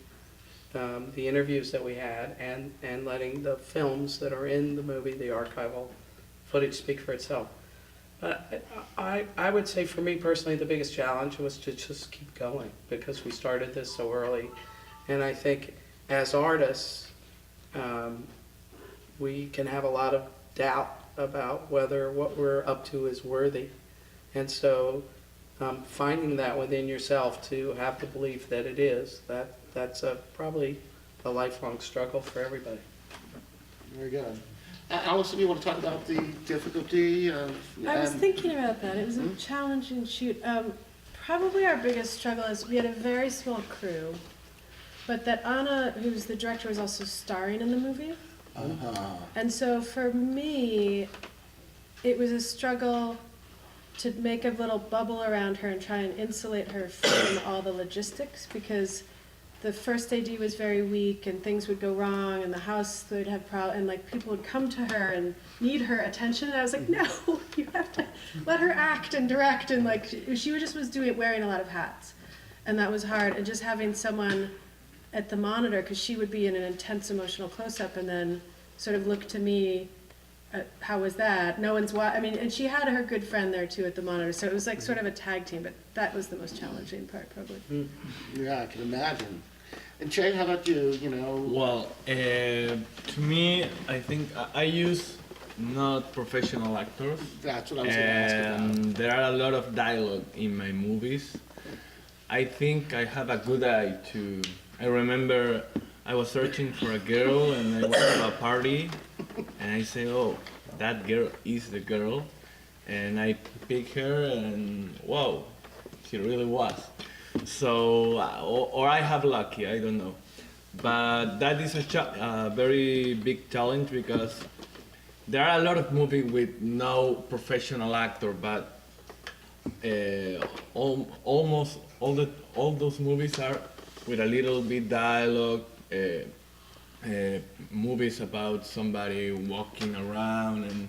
the interviews that we had and letting the films that are in the movie, the archival footage, speak for itself. But I would say for me personally, the biggest challenge was to just keep going, because we started this so early. And I think as artists, we can have a lot of doubt about whether what we're up to is worthy. And so finding that within yourself to have the belief that it is, that's probably a lifelong struggle for everybody. Very good. Allison, you want to talk about the difficulty of... I was thinking about that. It was a challenging shoot. Probably our biggest struggle is we had a very small crew, but that Anna, who's the director, was also starring in the movie. And so for me, it was a struggle to make a little bubble around her and try and insulate her from all the logistics, because the first AD was very weak and things would go wrong and the house would have problems, and like people would come to her and need her attention, and I was like, no, you have to let her act and direct, and like she just was wearing a lot of hats, and that was hard. And just having someone at the monitor, because she would be in an intense emotional close-up and then sort of look to me, how was that? No one's I mean, and she had her good friend there too at the monitor, so it was like sort of a tag team, but that was the most challenging part probably. Yeah, I can imagine. And Che, how about you, you know? Well, to me, I think I use not professional actors. That's what I was going to ask about. And there are a lot of dialogue in my movies. I think I have a good eye to... I remember I was searching for a girl and I went to a party and I say, oh, that girl is the girl. And I pick her and wow, she really was. So, or I have lucky, I don't know. But that is a very big challenge, because there are a lot of movies with no professional actor, but almost all those movies are with a little bit dialogue, movies about somebody walking around, and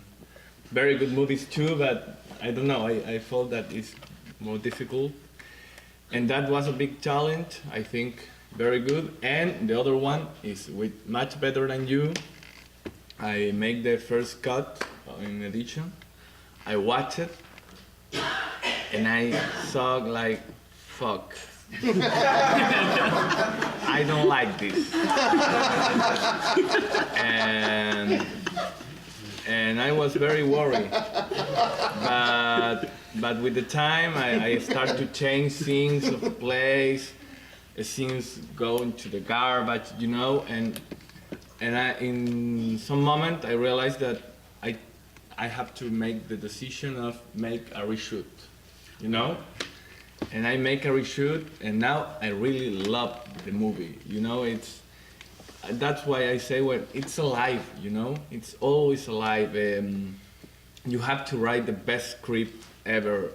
very good movies too, but I don't know, I felt that it's more difficult. And that was a big challenge, I think, very good. And the other one is with Much Better Than You. I make the first cut in edition. I watch it, and I saw like, fuck. I don't like this. And I was very worried. But with the time, I start to change scenes of place, scenes go into the garbage, you know, and in some moment I realized that I have to make the decision of make a reshoot, you know, and I make a reshoot, and now I really love the movie, you know. That's why I say, well, it's alive, you know, it's always alive. You have to write the best script ever,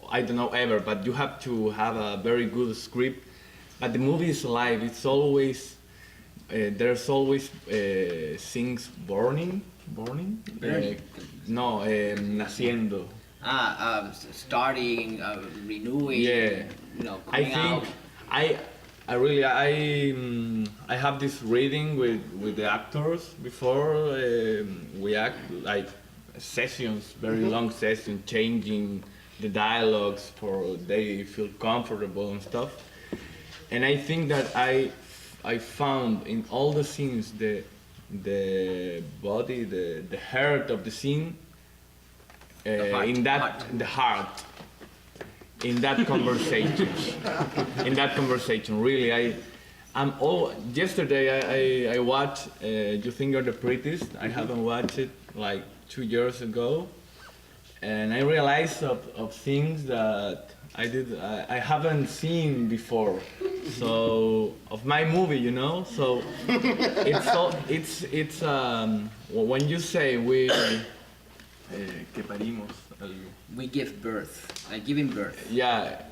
I don't know ever, but you have to have a very good script. But the movie is alive. It's always there's always things burning. Naciendo. Starting, renewing. Yeah. You know, I coming out. think I have this reading with the actors before we act, like sessions, very long sessions, changing the dialogues for they feel comfortable and stuff. And I think that I found in all the scenes the body, the heart of the scene, the heart. In that conversation, really, yesterday I watched You Think You're the Prettiest. I haven't watched it like 2 years ago, and I realized of things that I haven't seen before. So of my movie, you know. So it's when you say que parimos. We give birth, like giving birth. Yeah,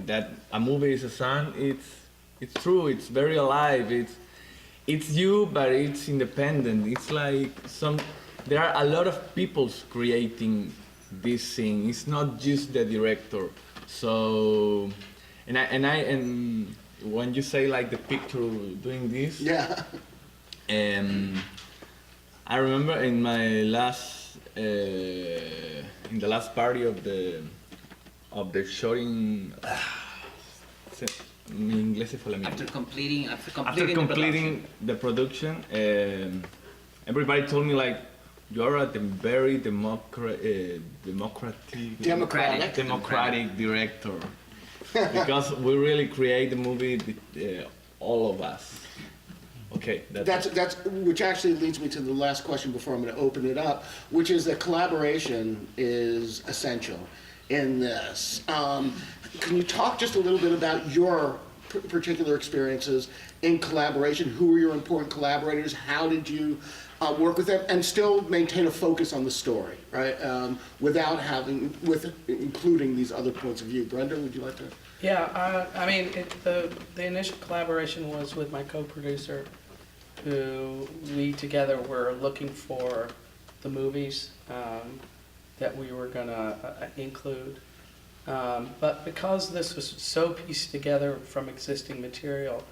that a movie is a son. It's true. It's very alive. It's you, but it's independent. It's like there are a lot of people creating this thing. It's not just the director. So, and when you say like the picture doing this, Yeah. I remember in my last. In the last party of the shooting, mi inglés se fue la mierda. After completing the production, everybody told me like, you are a very democratic director, because we really create the movie, all of us. Okay, That's which actually leads me to the last question before I'm going to open it up, which is that collaboration is essential in this. Can you talk just a little bit about your particular experiences in collaboration? Who were your important collaborators? How did you work with them and still maintain a focus on the story, right? Without including these other points of view. Brenda, would you like to? Yeah, I mean, the initial collaboration was with my co-producer, who we together were looking for the movies that we were gonna include. But because this was so pieced together from existing material,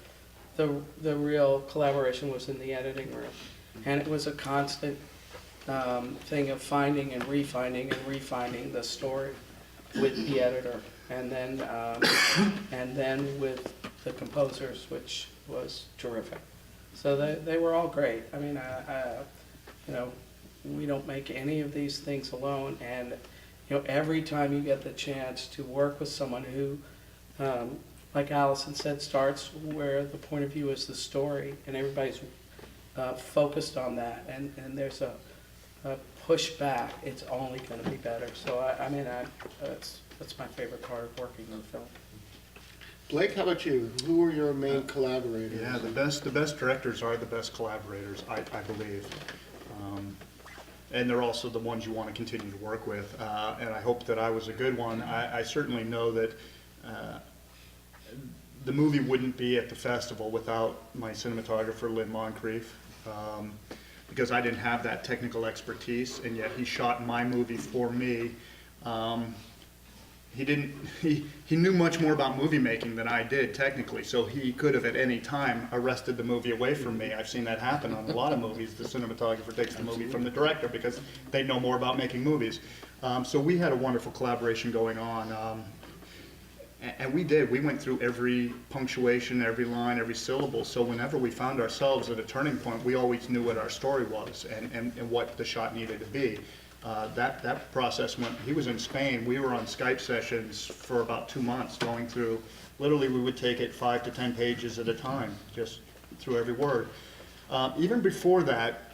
the real collaboration was in the editing room. And it was a constant thing of finding and refining the story with the editor. And then with the composers, which was terrific. So they were all great. I mean, we don't make any of these things alone, and every time you get the chance to work with someone who, like Allison said, starts where the point of view is the story, and everybody's focused on that, and there's a push back, it's only going to be better. So that's my favorite part of working on film. Blake, how about you? Who were your main collaborators? Yeah, the best directors are the best collaborators, I believe. And they're also the ones you want to continue to work with. And I hope that I was a good one. I certainly know that the movie wouldn't be at the festival without my cinematographer, Lynn Moncrief, because I didn't have that technical expertise, and yet he shot my movie for me. He knew much more about movie making than I did technically, so he could have at any time arrested the movie away from me. I've seen that happen on a lot of movies. The cinematographer takes the movie from the director because they know more about making movies. So we had a wonderful collaboration going on. And we did. We went through every punctuation, every line, every syllable. So whenever we found ourselves at a turning point, we always knew what our story was and what the shot needed to be. That process went, he was in Spain, we were on Skype sessions for about 2 months going through, literally we would take it 5 to 10 pages at a time, just through every word. Even before that,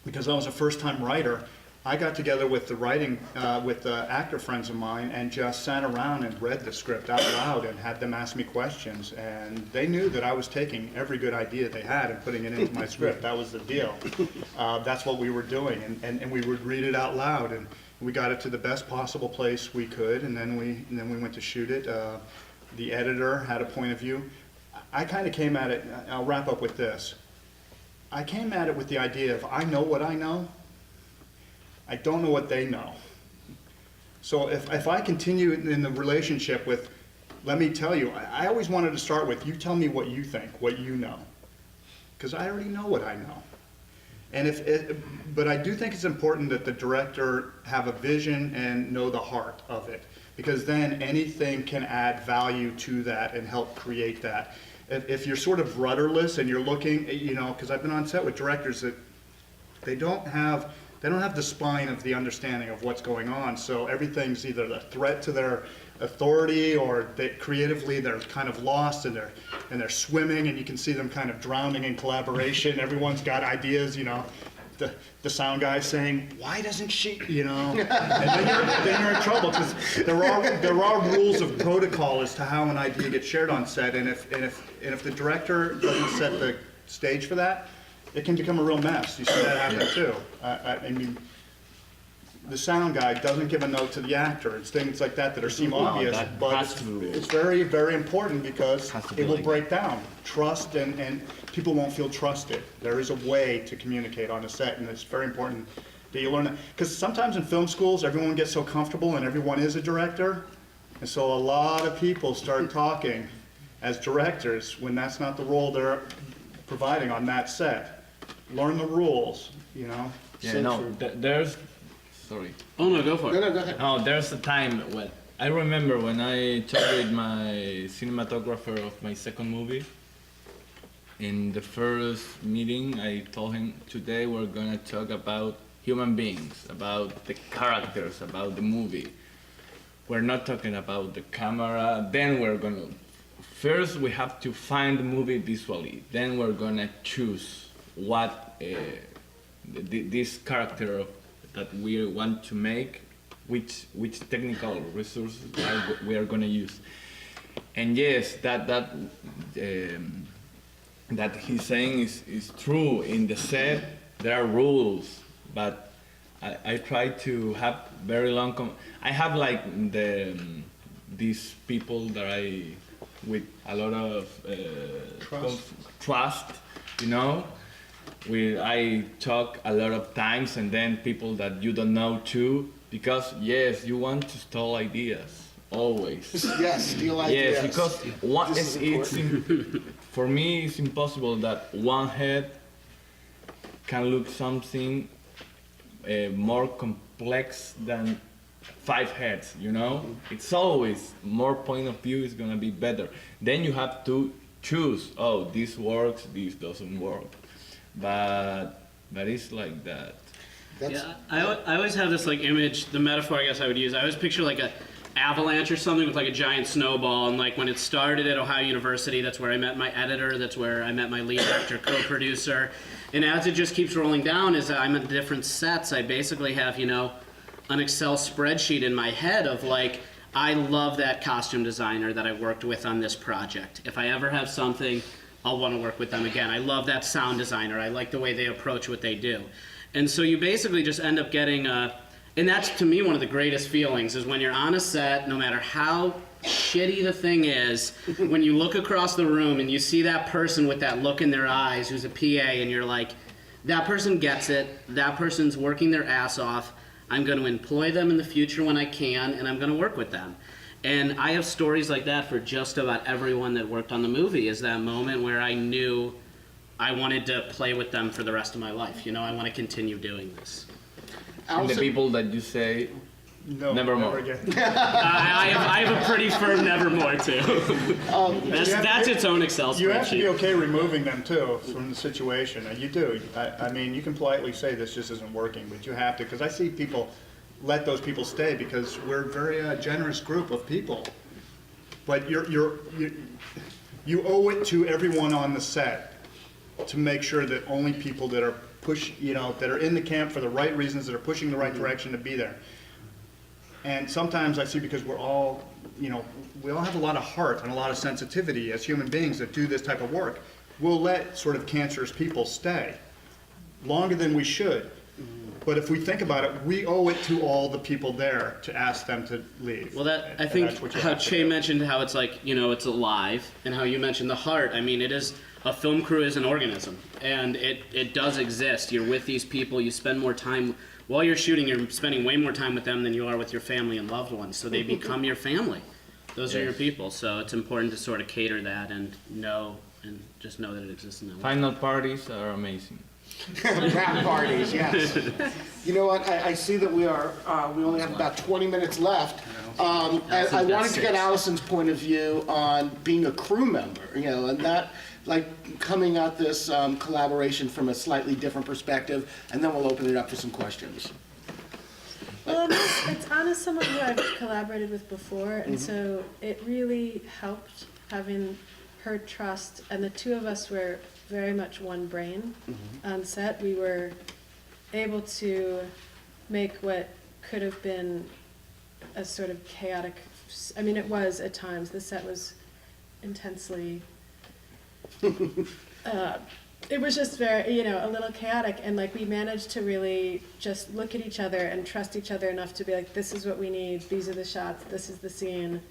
because I was a first-time writer, I got together with the actor friends of mine and just sat around and read the script out loud and had them ask me questions. And they knew that I was taking every good idea they had and putting it into my script. That was the deal. That's what we were doing. And we would read it out loud. And we got it to the best possible place we could. And then we went to shoot it. The editor had a point of view. I kind of came at it, I'll wrap up with this. I came at it with the idea of I know what I know. I don't know what they know. So if I continue in the relationship with let me tell you, I always wanted to start with, you tell me what you think, what you know. Because I already know what I know. But I do think it's important that the director have a vision and know the heart of it, because then anything can add value to that and help create that. If you're sort of rudderless and you're looking, because I've been on set with directors that they don't have the spine of the understanding of what's going on, so everything's either a threat to their authority, or creatively they're kind of lost and they're swimming, and you can see them kind of drowning in collaboration. Everyone's got ideas, the sound guy saying, "Why doesn't she?" And then you're in trouble, because there are rules of protocol as to how an idea gets shared on set, and if the director doesn't set the stage for that, it can become a real mess. You see that happen too. I mean, the sound guy doesn't give a note to the actor. It's things like that seem obvious, that but has to- it's very, very important, because Has to be it will like break down trust, and people won't feel trusted. There is a way to communicate on a set, and it's very important that you learn that. Because sometimes in film schools, everyone gets so comfortable and everyone is a director, and so a lot of people start talking as directors when that's not the role they're providing on that set. Learn the rules, Yeah, So no, true. there's, sorry. Oh no, go for it. No, go ahead. No, there's a time when, I remember when I talked with my cinematographer of my second movie. In the first meeting, I told him, today we're gonna talk about human beings, about the characters, about the movie. We're not talking about the camera, first we have to find the movie visually, then we're gonna choose what this character that we want to make, which technical resources we are gonna use. And yes, that he's saying is true. In the set, there are rules, but I try to have very long. I have like these people that with a lot of trust, I talk a lot of times, and then people that you don't know too, because yes, you want to steal ideas always. Yes, steal ideas. Yes, because for me, it's impossible that one head can look something more complex than 5 heads, It's always more point of view is gonna be better. Then you have to choose, oh, this works, this doesn't work. But it's like that. Yeah, I always have this like image, the metaphor I guess I would use. I always picture like a avalanche or something with like a giant snowball, and like when it started at Ohio University, that's where I met my editor, that's where I met my lead actor, co-producer, and as it just keeps rolling down, as I'm at different sets, I basically have, an Excel spreadsheet in my head of like, I love that costume designer that I worked with on this project. If I ever have something, I'll want to work with them again. I love that sound designer. I like the way they approach what they do. And so you basically just end up getting and that's to me one of the greatest feelings, is when you're on a set, no matter how shitty the thing is, when you look across the room and you see that person with that look in their eyes who's a PA, and you're like, that person gets it, that person's working their ass off, I'm going to employ them in the future when I can, and I'm going to work with them. And I have stories like that for just about everyone that worked on the movie, is that moment where I knew I wanted to play with them for the rest of my life. I want to continue doing this. And the Allison? people that you say, No, Nevermore. never again. I have a pretty firm nevermore too. That's its own Excel You have to be spreadsheet. okay removing them too from the situation, and you do. I mean, you can politely say this just isn't working, but you have to, because I see people let those people stay because we're a very generous group of people. But you owe it to everyone on the set to make sure that only people that are that are in the camp for the right reasons, that are pushing the right direction, to be there. And sometimes I see, because we're all, we all have a lot of heart and a lot of sensitivity as human beings that do this type of work. We'll let sort of cancerous people stay longer than we should. But if we think about it, we owe it to all the people there to ask them to leave. Well, I And think that's what you how have to Che do. mentioned how it's like, it's alive, and how you mentioned the heart. I mean, a film crew is an organism, and it does exist. You're with these people, you spend more time, while you're shooting, you're spending way more time with them than you are with your family and loved ones, so they become your family. Those are your people, so it's important to sort of cater that and just know that it exists in that way. Final parties are amazing. Wrap parties, yes. You know what, I see that we only have about 20 minutes left. And I wanted to get Allison's point of view on being a crew member, and that, like, coming at this collaboration from a slightly different perspective, and then we'll open it up for some questions. Well, it's Anna, someone who I've collaborated with before, and so it really helped having her trust, and the two of us were very much one brain on set. We were able to make what could have been a sort of chaotic, I mean, it was at times, the set was intensely, it was just very, a little chaotic, and like we managed to really just look at each other and trust each other enough to be like, this is what we need, these are the shots, this is the scene.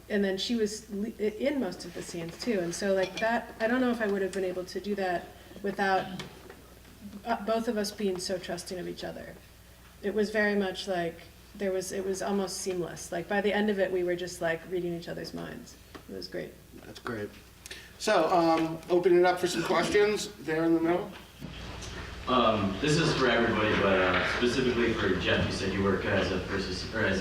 And then she was in most of the scenes too, and so like that, I don't know if I would have been able to do that without both of us being so trusting of each other. It was very much like, it was almost seamless. Like by the end of it, we were just like reading each other's minds. It was great. That's great. So, open it up for some questions there in the middle. This is for everybody, but specifically for Jeff, you said you work as an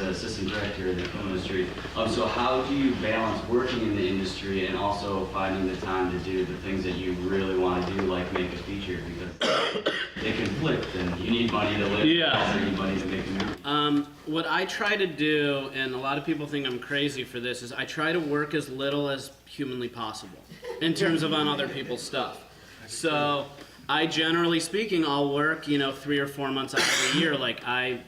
assistant director in the film industry. So how do you balance working in the industry and also finding the time to do the things that you really want to do, like make a feature? Because they conflict, and you need money to live, Yeah. you also need money to make a movie. What I try to do, and a lot of people think I'm crazy for this, is I try to work as little as humanly possible in terms of on other people's stuff. So I, generally speaking, I'll work, 3 or 4 months out of the year. Like I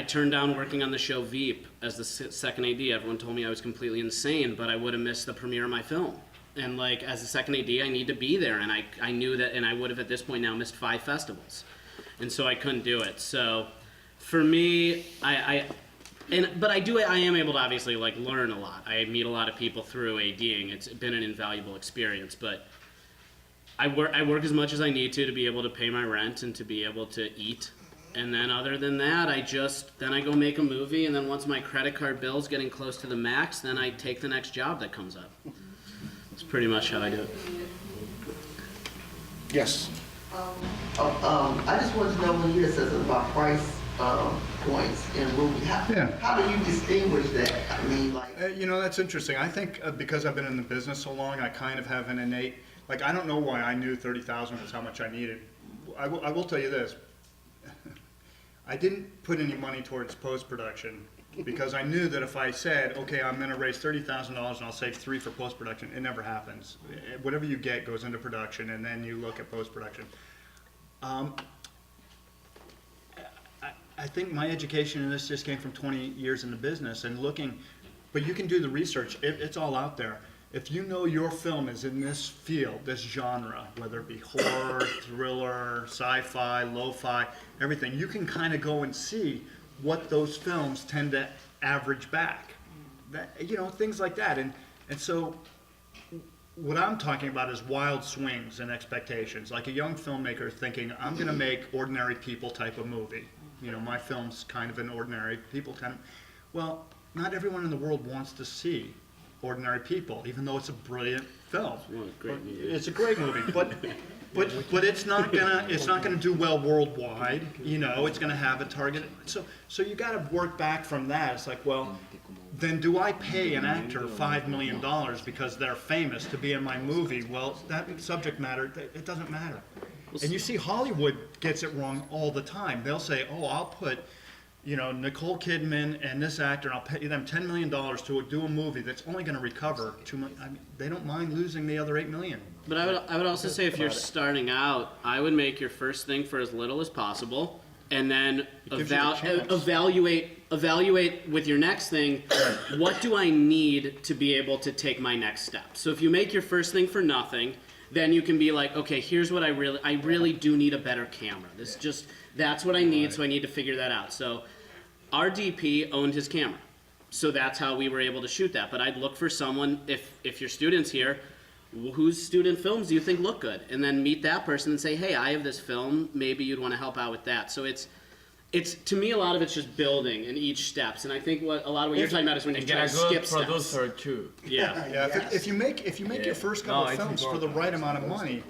turned down working on the show Veep as the second AD. Everyone told me I was completely insane, but I would have missed the premiere of my film. And like as a second AD, I need to be there, and I knew that, and I would have at this point now missed 5 festivals, and so I couldn't do it. So for me, I am able to obviously like learn a lot. I meet a lot of people through ADing. It's been an invaluable experience, but I work as much as I need to be able to pay my rent and to be able to eat. And then other than that, I go make a movie, and then once my credit card bill's getting close to the max, then I take the next job that comes up. That's pretty much how I do it. Yes. I just wanted to know when you said something about price points in a movie. How do you distinguish that? I mean, like. That's interesting. I think because I've been in the business so long, I kind of have an innate, like, I don't know why I knew 30,000 was how much I needed. I will tell you this. I didn't put any money towards post-production because I knew that if I said, okay, I'm going to raise $30,000 and I'll save 3 for post-production, it never happens. Whatever you get goes into production, and then you look at post-production. I think my education in this just came from 20 years in the business and looking, but you can do the research. It's all out there. If you know your film is in this field, this genre, whether it be horror, thriller, sci-fi, lo-fi, everything, you can kind of go and see what those films tend to average back. Things like that. And so what I'm talking about is wild swings and expectations. Like a young filmmaker thinking, I'm going to make ordinary people type of movie. My film's kind of an ordinary people kind of. Well, not everyone in the world wants to see ordinary people, even though it's a brilliant film. It's a great movie, but it's not gonna do well worldwide. It's gonna have a target. So you got to work back from that. It's like, well, then do I pay an actor $5 million because they're famous to be in my movie? Well, that subject matter, it doesn't matter. And you see Hollywood gets it wrong all the time. They'll say, oh, I'll put Nicole Kidman and this actor, and I'll pay them $10 million to do a movie that's only going to recover $2 million. I mean, they don't mind losing the other $8 million. But I would also say if you're starting out, I would make your first thing for as little as possible, and then evaluate with your next thing, what do I need to be able to take my next step? So if you make your first thing for nothing, then you can be like, okay, here's what I really do need a better camera. That's what I need, so I need to figure that out. So our DP owned his camera. So that's how we were able to shoot that. But I'd look for someone, if your student's here, whose student films do you think look good? And then meet that person and say, hey, I have this film, maybe you'd want to help out with that. So it's, to me, a lot of it's just building in each steps, and I think what a lot of what you're talking about is when you And try get to a good skip steps. producer too. Yeah. Yeah, Yes. if you make Yeah. your first No, couple of it's films for the important. right amount of money,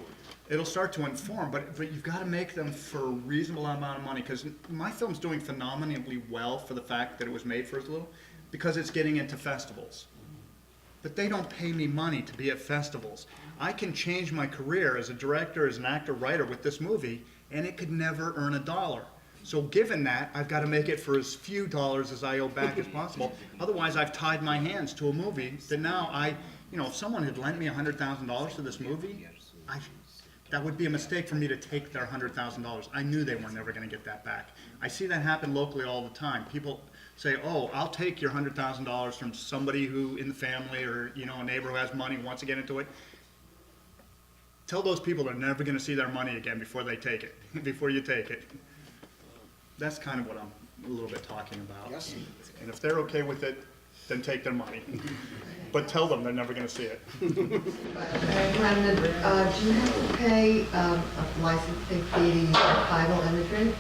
it'll start to inform, but you've got to make them for a reasonable amount of money, because my film's doing phenomenally well for the fact that it was made for as little, because it's getting into festivals. But they don't pay me money to be at festivals. I can change my career as a director, as an actor, writer with this movie, and it could never earn $1. So given that, I've got to make it for as few dollars as I owe back as possible. Otherwise, I've tied my hands to a movie that now if someone had lent me $100,000 to this movie, that would be a mistake for me to take their $100,000. I knew they were never going to get that back. I see that happen locally all the time. People say, "Oh, I'll take your $100,000 from somebody who in the family or a neighbor who has money wants to get into it." Tell those people they're never going to see their money again before they take it. Before you take it. That's kind of what I'm a little bit talking about. Yes. And if they're okay with it, then take their money. But tell them they're never going to see it. Brandon, do you have to pay a licensing fee to use archival imagery?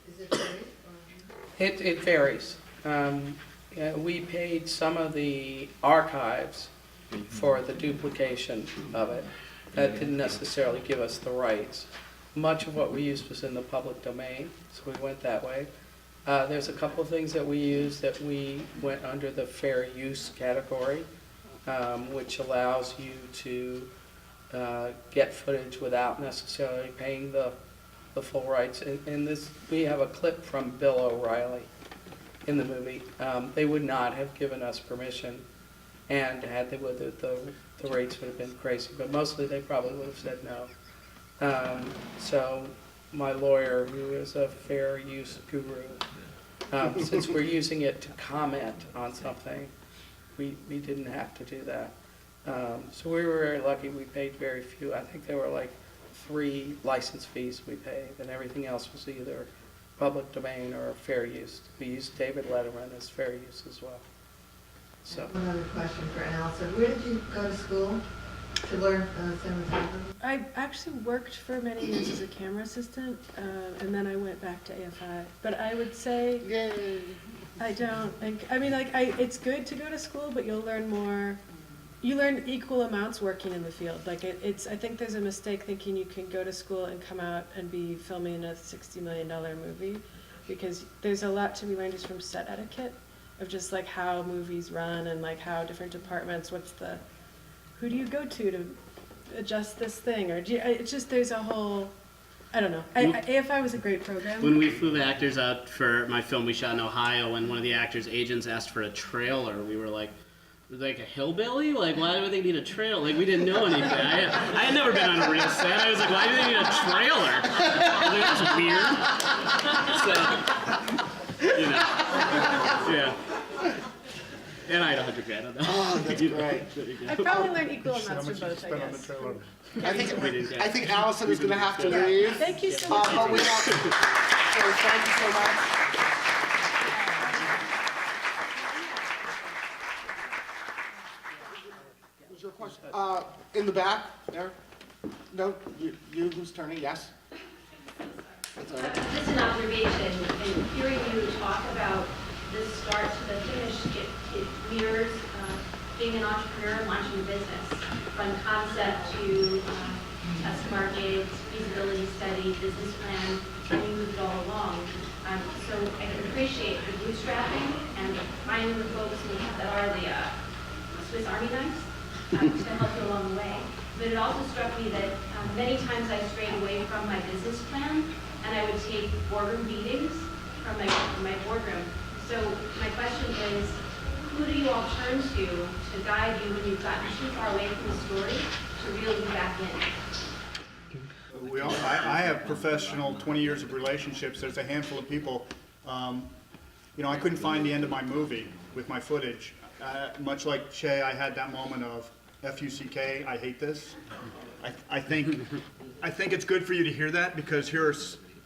Is it free? It varies. Yeah, we paid some of the archives for the duplication of it. That didn't necessarily give us the rights. Much of what we used was in the public domain, so we went that way. There's a couple of things that we used that we went under the fair use category, which allows you to get footage without necessarily paying the full rights. In this, we have a clip from Bill O'Reilly in the movie. They would not have given us permission, and had they would, the rates would have been crazy, but mostly they probably would have said no. So my lawyer, who is a fair use guru, since we're using it to comment on something, we didn't have to do that. So we were very lucky. We paid very few. I think there were like 3 license fees we paid, and everything else was either public domain or fair use. We used David Letterman as fair use as well. So. One other question for Allison. Where did you go to school to learn cinematography? I actually worked for many years as a camera assistant, and then I went back to AFI. But I would say, Yay. I don't. It's good to go to school, but you'll learn more. You learn equal amounts working in the field. I think there's a mistake thinking you can go to school and come out and be filming a $60 million movie, because there's a lot to be learned just from set etiquette, of just like how movies run and like how different departments. Who do you go to adjust this thing? Or it's just, there's a whole, I don't know. AFI was a great program. When we flew the actors out for my film we shot in Ohio, when one of the actors' agents asked for a trailer, we were like a hillbilly? Like, why do they need a trailer? Like, we didn't know anything. I had never been on a real set. I was like, why do they need a trailer? I was like, that's weird. So, yeah. And I had $100,000 on that. Oh, that's great. I probably learned equal amounts How from much you both, spend I on the guess. trailer? I think Allison is going to have to leave. Thank you so much. But we have so thank you so much. Was there a question? In the back, there? No, you who's turning? Yes? That's all right. Just an observation, and hearing you talk about the start to the finish, it mirrors being an entrepreneur and launching a business, from concept to test markets, feasibility study, business plan, and you move it all along. So I can appreciate the bootstrapping and finding the folks that are the Swiss Army knives to help you along the way. But it also struck me that many times I strayed away from my business plan, and I would take boardroom meetings from my boardroom. So my question is, who do you all turn to guide you when you've gotten too far away from the story to reel you back in? I have professional 20 years of relationships. There's a handful of people. I couldn't find the end of my movie with my footage. Much like Shay, I had that moment of F-U-C-K, I hate this. I think it's good for you to hear that, because here are,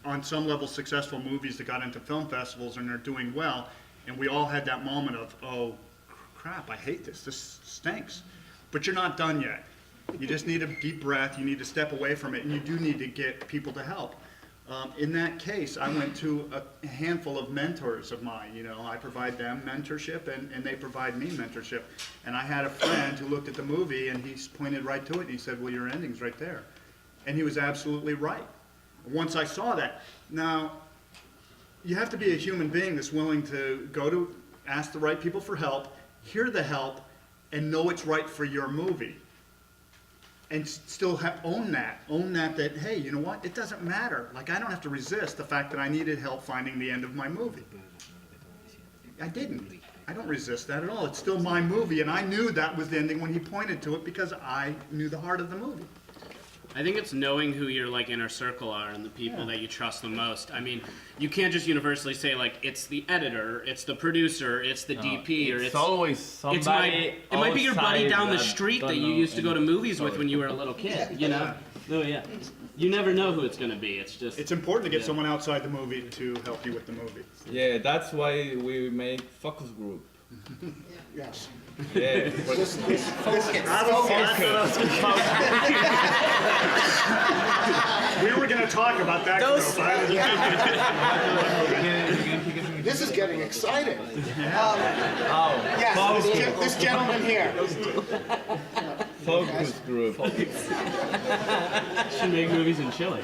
on some level, successful movies that got into film festivals and they're doing well, and we all had that moment of, oh crap, I hate this, this stinks. But you're not done yet. You just need a deep breath, you need to step away from it, and you do need to get people to help. In that case, I went to a handful of mentors of mine. You know, I provide them mentorship, and they provide me mentorship. And I had a friend who looked at the movie, and he pointed right to it, and he said, well, your ending's right there. And he was absolutely right. Once I saw that. Now, you have to be a human being that's willing to go to ask the right people for help, hear the help, and know it's right for your movie. And still own that, that, hey, you know what, it doesn't matter. Like, I don't have to resist the fact that I needed help finding the end of my movie. I didn't. I don't resist that at all. It's still my movie, and I knew that was the ending when he pointed to it because I knew the heart of the movie. I think it's knowing who your like inner circle are and the people that you trust the most. I mean, you can't just universally say like it's the editor, it's the producer, it's the DP, or it's always somebody. it might be your buddy outside down the that street that don't you know used to go to any movies with story. when you were a little kid. You know? No, yeah. You never know who it's gonna be. It's just. It's important to get someone outside the movie to help you with the movie. Yeah, that's why we make focus group. Yes. Yeah. This We were going to talk about that. This is getting exciting. Oh, Yes, this gentleman here. focus group. Should make movies in Chile.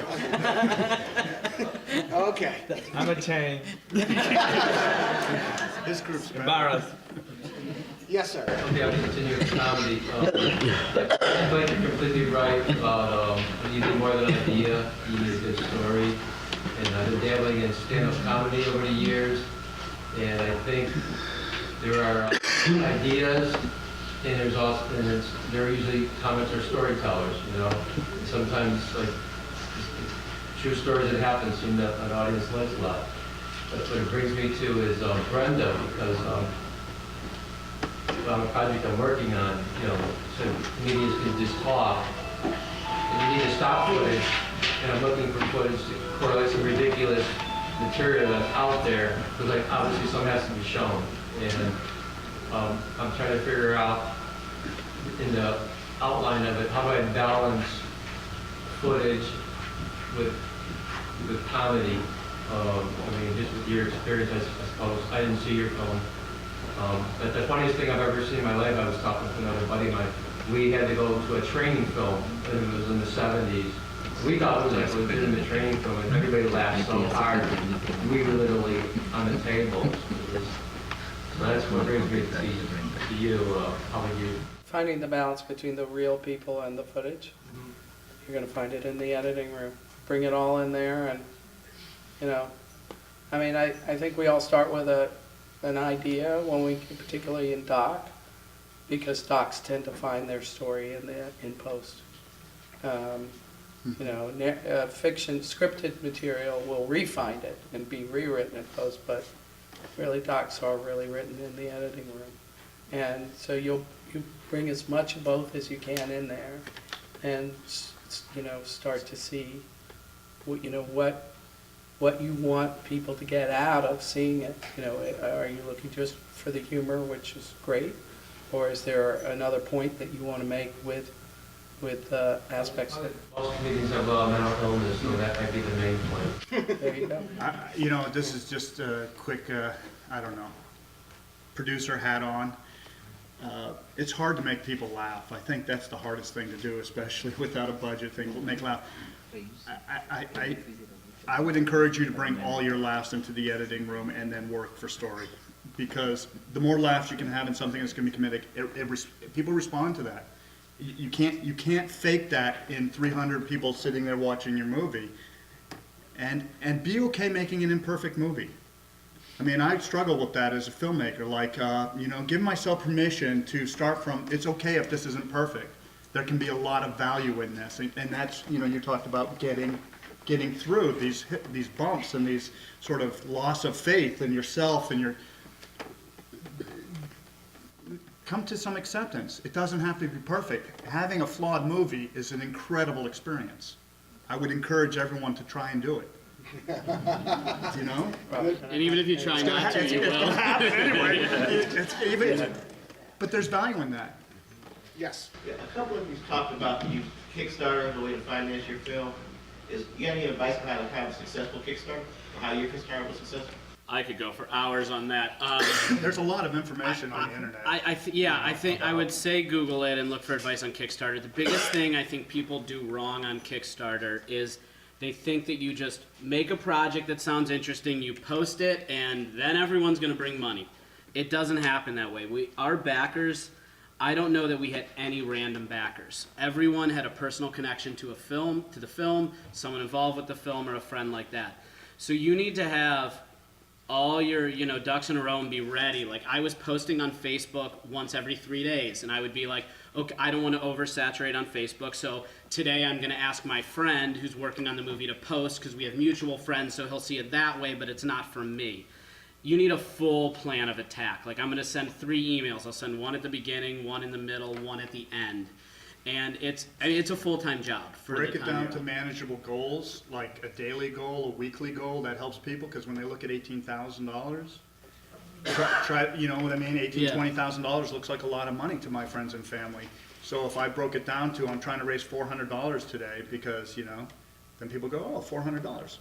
Okay. I'm a chain. This group's Embarrassed. Yes, sir. Okay, I'll continue with comedy. I think you're completely right about when you need more than an idea, you need a good story. And I've been dabbling in stand-up comedy over the years, and I think there are ideas, and there's also, there are usually comics or storytellers, you know. Sometimes, like, true stories that happen seem that an audience likes a lot. But what it brings me to is Brenda, because on a project I'm working on, you know, so comedians can just talk, and you need to stop footage, and I'm looking for footage to correlate some ridiculous material that's out there, because like obviously something has to be shown, and I'm trying to figure out in the outline of it, how do I balance footage with comedy? I mean, just with your experience, I suppose. I didn't see your film. But the funniest thing I've ever seen in my life, I was talking to another buddy of mine. We had to go to a training film, and it was in the 70s. We thought it was like a legitimate training film, and everybody laughed so hard. We were literally on the table. So that's what brings me to you. How about you? Finding the balance between the real people and the footage. You're going to find it in the editing room. Bring it all in there, and, you know, I mean, I think we all start with an idea when we, particularly in doc, because docs tend to find their story in post. You know, fiction, scripted material will refine it and be rewritten in post, but really docs are really written in the editing room. And so you bring as much of both as you can in there, and you know, start to see what, you know, what you want people to get out of seeing it. You know, are you looking just for the humor, which is great, or is there another point that you want to make with aspects of it? Most comedians have mental illness, so that might be the main point. There you go. You know, this is just a quick, I don't know, producer hat on. It's hard to make people laugh. I think that's the hardest thing to do, especially without a budget thing, make laugh. I would encourage you to bring all your laughs into the editing room and then work for story. Because the more laughs you can have in something that's going to be comedic, people respond to that. You can't fake that in 300 people sitting there watching your movie. And be okay making an imperfect movie. I mean, I struggle with that as a filmmaker. Like, you know, give myself permission to start from, it's okay if this isn't perfect. There can be a lot of value in this. And that's, you know, you talked about getting through these bumps and these sort of loss of faith in yourself and come to some acceptance. It doesn't have to be perfect. Having a flawed movie is an incredible experience. I would encourage everyone to try and do it. You know? And even if you try not to, you will. It's gonna happen anyway. But there's value in that. Yes. Yeah, a couple of you talked about you Kickstarter, the way to finance your film. You got any advice on how to have a successful Kickstarter? Or how your Kickstarter was successful? I could go for hours on that. There's a lot of information on the internet. I think I would say Google it and look for advice on Kickstarter. The biggest thing I think people do wrong on Kickstarter is they think that you just make a project that sounds interesting, you post it, and then everyone's going to bring money. It doesn't happen that way. Our backers, I don't know that we had any random backers. Everyone had a personal connection to the film, someone involved with the film, or a friend like that. So you need to have all your ducks in a row and be ready. Like, I was posting on Facebook once every 3 days, and I would be like, okay, I don't want to oversaturate on Facebook, so today I'm going to ask my friend who's working on the movie to post, because we have mutual friends, so he'll see it that way, but it's not from me. You need a full plan of attack. Like, I'm going to send 3 emails. I'll send one at the beginning, one in the middle, one at the end. And it's a full-time job. Break it down to manageable goals, like a daily goal, a weekly goal. That helps people, because when they look at $18,000, try, you know what I mean? $20,000 looks like a lot of money to my friends and family. So if I broke it down to, I'm trying to raise $400 today, because then people go, oh, $400.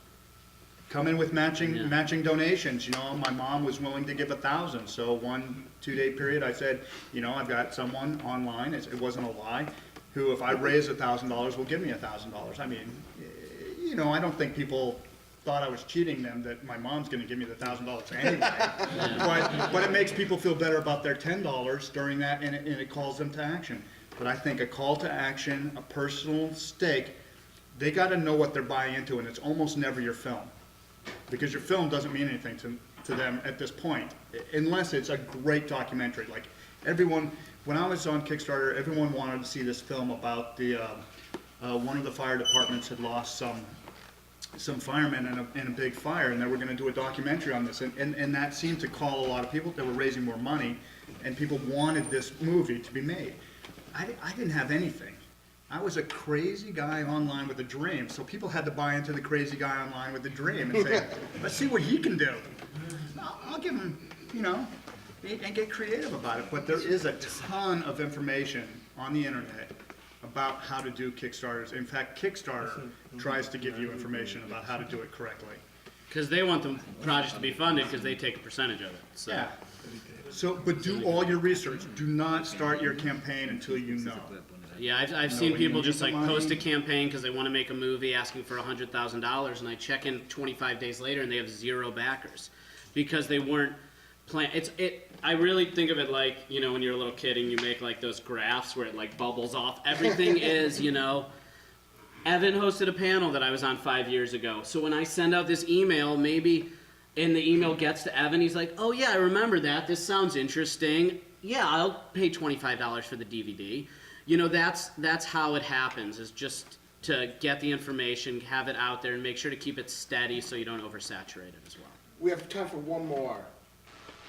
Come in with matching donations. My mom was willing to give 1,000. So 1 2-day period, I said, I've got someone online. It wasn't a lie. Who, if I raise $1,000, will give me $1,000. I mean, I don't think people thought I was cheating them, that my mom's going to give me the $1,000 anyway. But it makes people feel better about their $10 during that, and it calls them to action. But I think a call to action, a personal stake, they got to know what they're buying into, and it's almost never your film, because your film doesn't mean anything to them at this point, unless it's a great documentary. Like, everyone, when I was on Kickstarter, everyone wanted to see this film about one of the fire departments had lost some firemen in a big fire, and they were going to do a documentary on this, and that seemed to call a lot of people. They were raising more money, and people wanted this movie to be made. I didn't have anything. I was a crazy guy online with a dream, so people had to buy into the crazy guy online with a dream and say, let's see what he can do. I'll give him, and get creative about it. But there is a ton of information on the internet about how to do Kickstarters. In fact, Kickstarter tries to give you information about how to do it correctly. Because they want the project to be funded, because they take a percentage of it. So. Yeah. So, but do all your research. Do not start your campaign until you know. Yeah, I've seen people just like post a campaign because they want to make a movie asking for $100,000, and I check in 25 days later and they have 0 backers because they weren't I really think of it like, when you're a little kid and you make like those graphs where it like bubbles off. Everything is, Evan hosted a panel that I was on 5 years ago. So when I send out this email, maybe and the email gets to Evan, he's like, oh yeah, I remember that. This sounds interesting. Yeah, I'll pay $25 for the DVD. That's how it happens, is just to get the information, have it out there, and make sure to keep it steady so you don't oversaturate it as well. We have time for one more.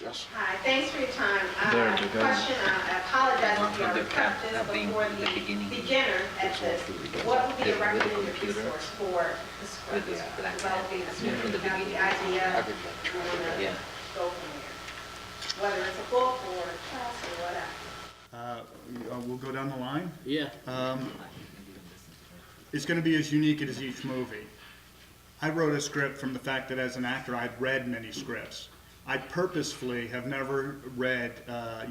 Yes. Hi, thanks for your time. Question, I apologize if you already prepped this before the beginner at this. What would be a recommended resource for the script, developing a script, you have the idea, you want to go from there? Whether it's a book or a class or whatever. We'll go down the line. Yeah. It's going to be as unique as each movie. I wrote a script from the fact that as an actor I'd read many scripts. I purposefully have never read, How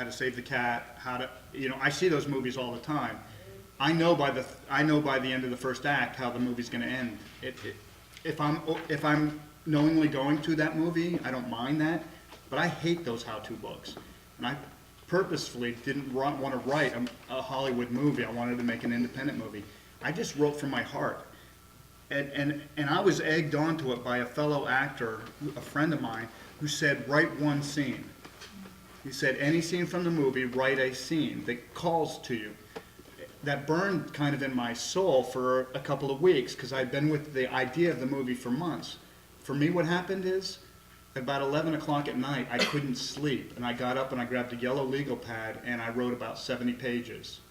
to Save the Cat, I see those movies all the time. I know by the end of the first act how the movie's going to end. If I'm knowingly going to that movie, I don't mind that, but I hate those how-to books. And I purposefully didn't want to write a Hollywood movie. I wanted to make an independent movie. I just wrote from my heart. And I was egged onto it by a fellow actor, a friend of mine, who said, write one scene. He said, any scene from the movie, write a scene that calls to you. That burned kind of in my soul for a couple of weeks, because I'd been with the idea of the movie for months. For me, what happened is, about 11 o'clock at night, I couldn't sleep, and I got up and I grabbed a yellow legal pad, and I wrote about 70 pages.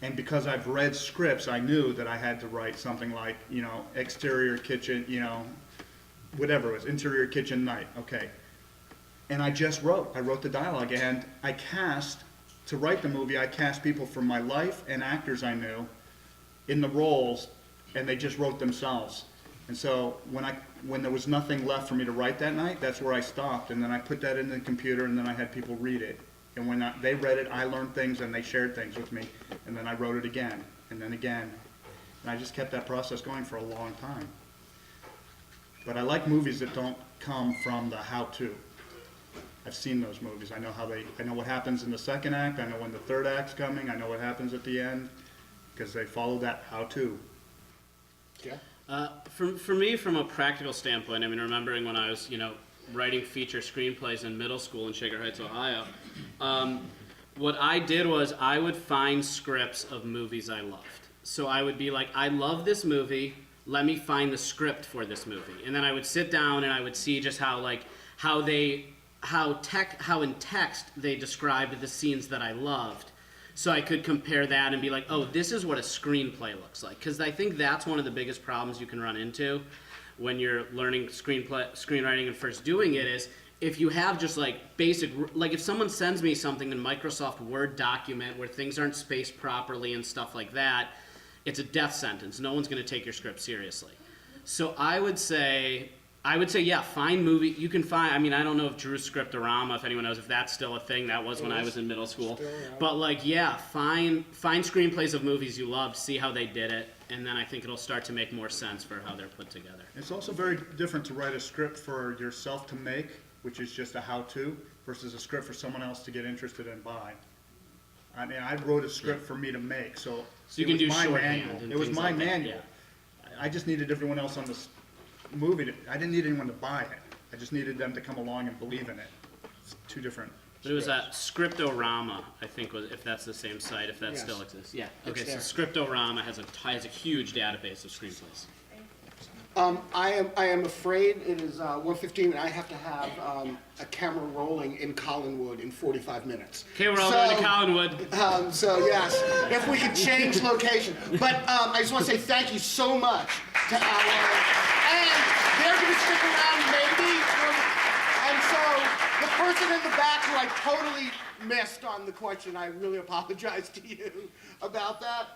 And because I've read scripts, I knew that I had to write something like, exterior kitchen, whatever it was, interior kitchen night, okay. And I just wrote. I wrote the dialogue, and to write the movie, I cast people from my life and actors I knew in the roles and they just wrote themselves. And so when there was nothing left for me to write that night, that's where I stopped, and then I put that in the computer, and then I had people read it. And when they read it, I learned things, and they shared things with me, and then I wrote it again, and then again. And I just kept that process going for a long time. But I like movies that don't come from the how-to. I've seen those movies. I know what happens in the second act, I know when the third act's coming, I know what happens at the end, because they follow that how-to. Yeah. For me, from a practical standpoint, I mean, remembering when I was, writing feature screenplays in middle school in Shaker Heights, Ohio, what I did was I would find scripts of movies I loved. So I would be like, I love this movie, let me find the script for this movie. And then I would sit down and I would see just how in text they described the scenes that I loved. So I could compare that and be like, oh, this is what a screenplay looks like. Because I think that's one of the biggest problems you can run into when you're learning screenwriting and first doing it is if you have just like basic, like if someone sends me something in Microsoft Word document where things aren't spaced properly and stuff like that, it's a death sentence. No one's going to take your script seriously. So I would say, yeah, find movie. You can find, I mean, I don't know if Drew's Scriptorama, if anyone knows if that's still a thing. That was when I was in middle school. But like, yeah, find screenplays of movies you loved, see how they did it, and then I think it'll start to make more sense for how they're put together. It's also very different to write a script for yourself to make, which is just a how-to, versus a script for someone else to get interested in buy. I mean, I wrote a script for me to make, so you can do my shorthand manual. and It was things my like that, manual. yeah. I just needed everyone else on this movie. I didn't need anyone to buy it. I just needed them to come along and believe in it. It's two different. But it was a Scriptorama, I think, was if that's the same site, if that Yes. still exists. Yeah. It's Okay, so Scriptorama has a huge database of screenplays. I am afraid it is 1:15 and I have to have a camera rolling in Collinwood in 45 minutes. Okay, we're all going to Collinwood. So yes, if we could change location. But I just want to say thank you so much to our, and they're going to stick around maybe. And so the person in the back who I totally missed on the question, I really apologize to you about that.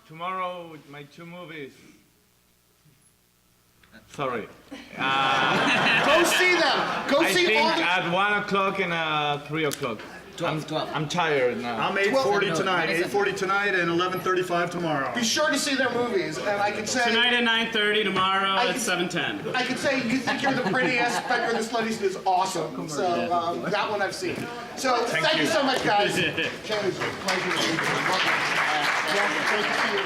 Tomorrow with my two movies. Sorry. Go see them. Go I see think all the. at 1 o'clock and 3 o'clock. 12. I'm tired now. I'm 8:40 tonight, 8:40 tonight, and 11:35 tomorrow. Be sure to see their movies, and I can say Tonight at 9:30, tomorrow at 7:10. I can say you think you're the prettiest, but you're the sluttiest is awesome. So that one I've seen. So thank you so much, guys. James, pleasure to meet you. Welcome. Great to see you.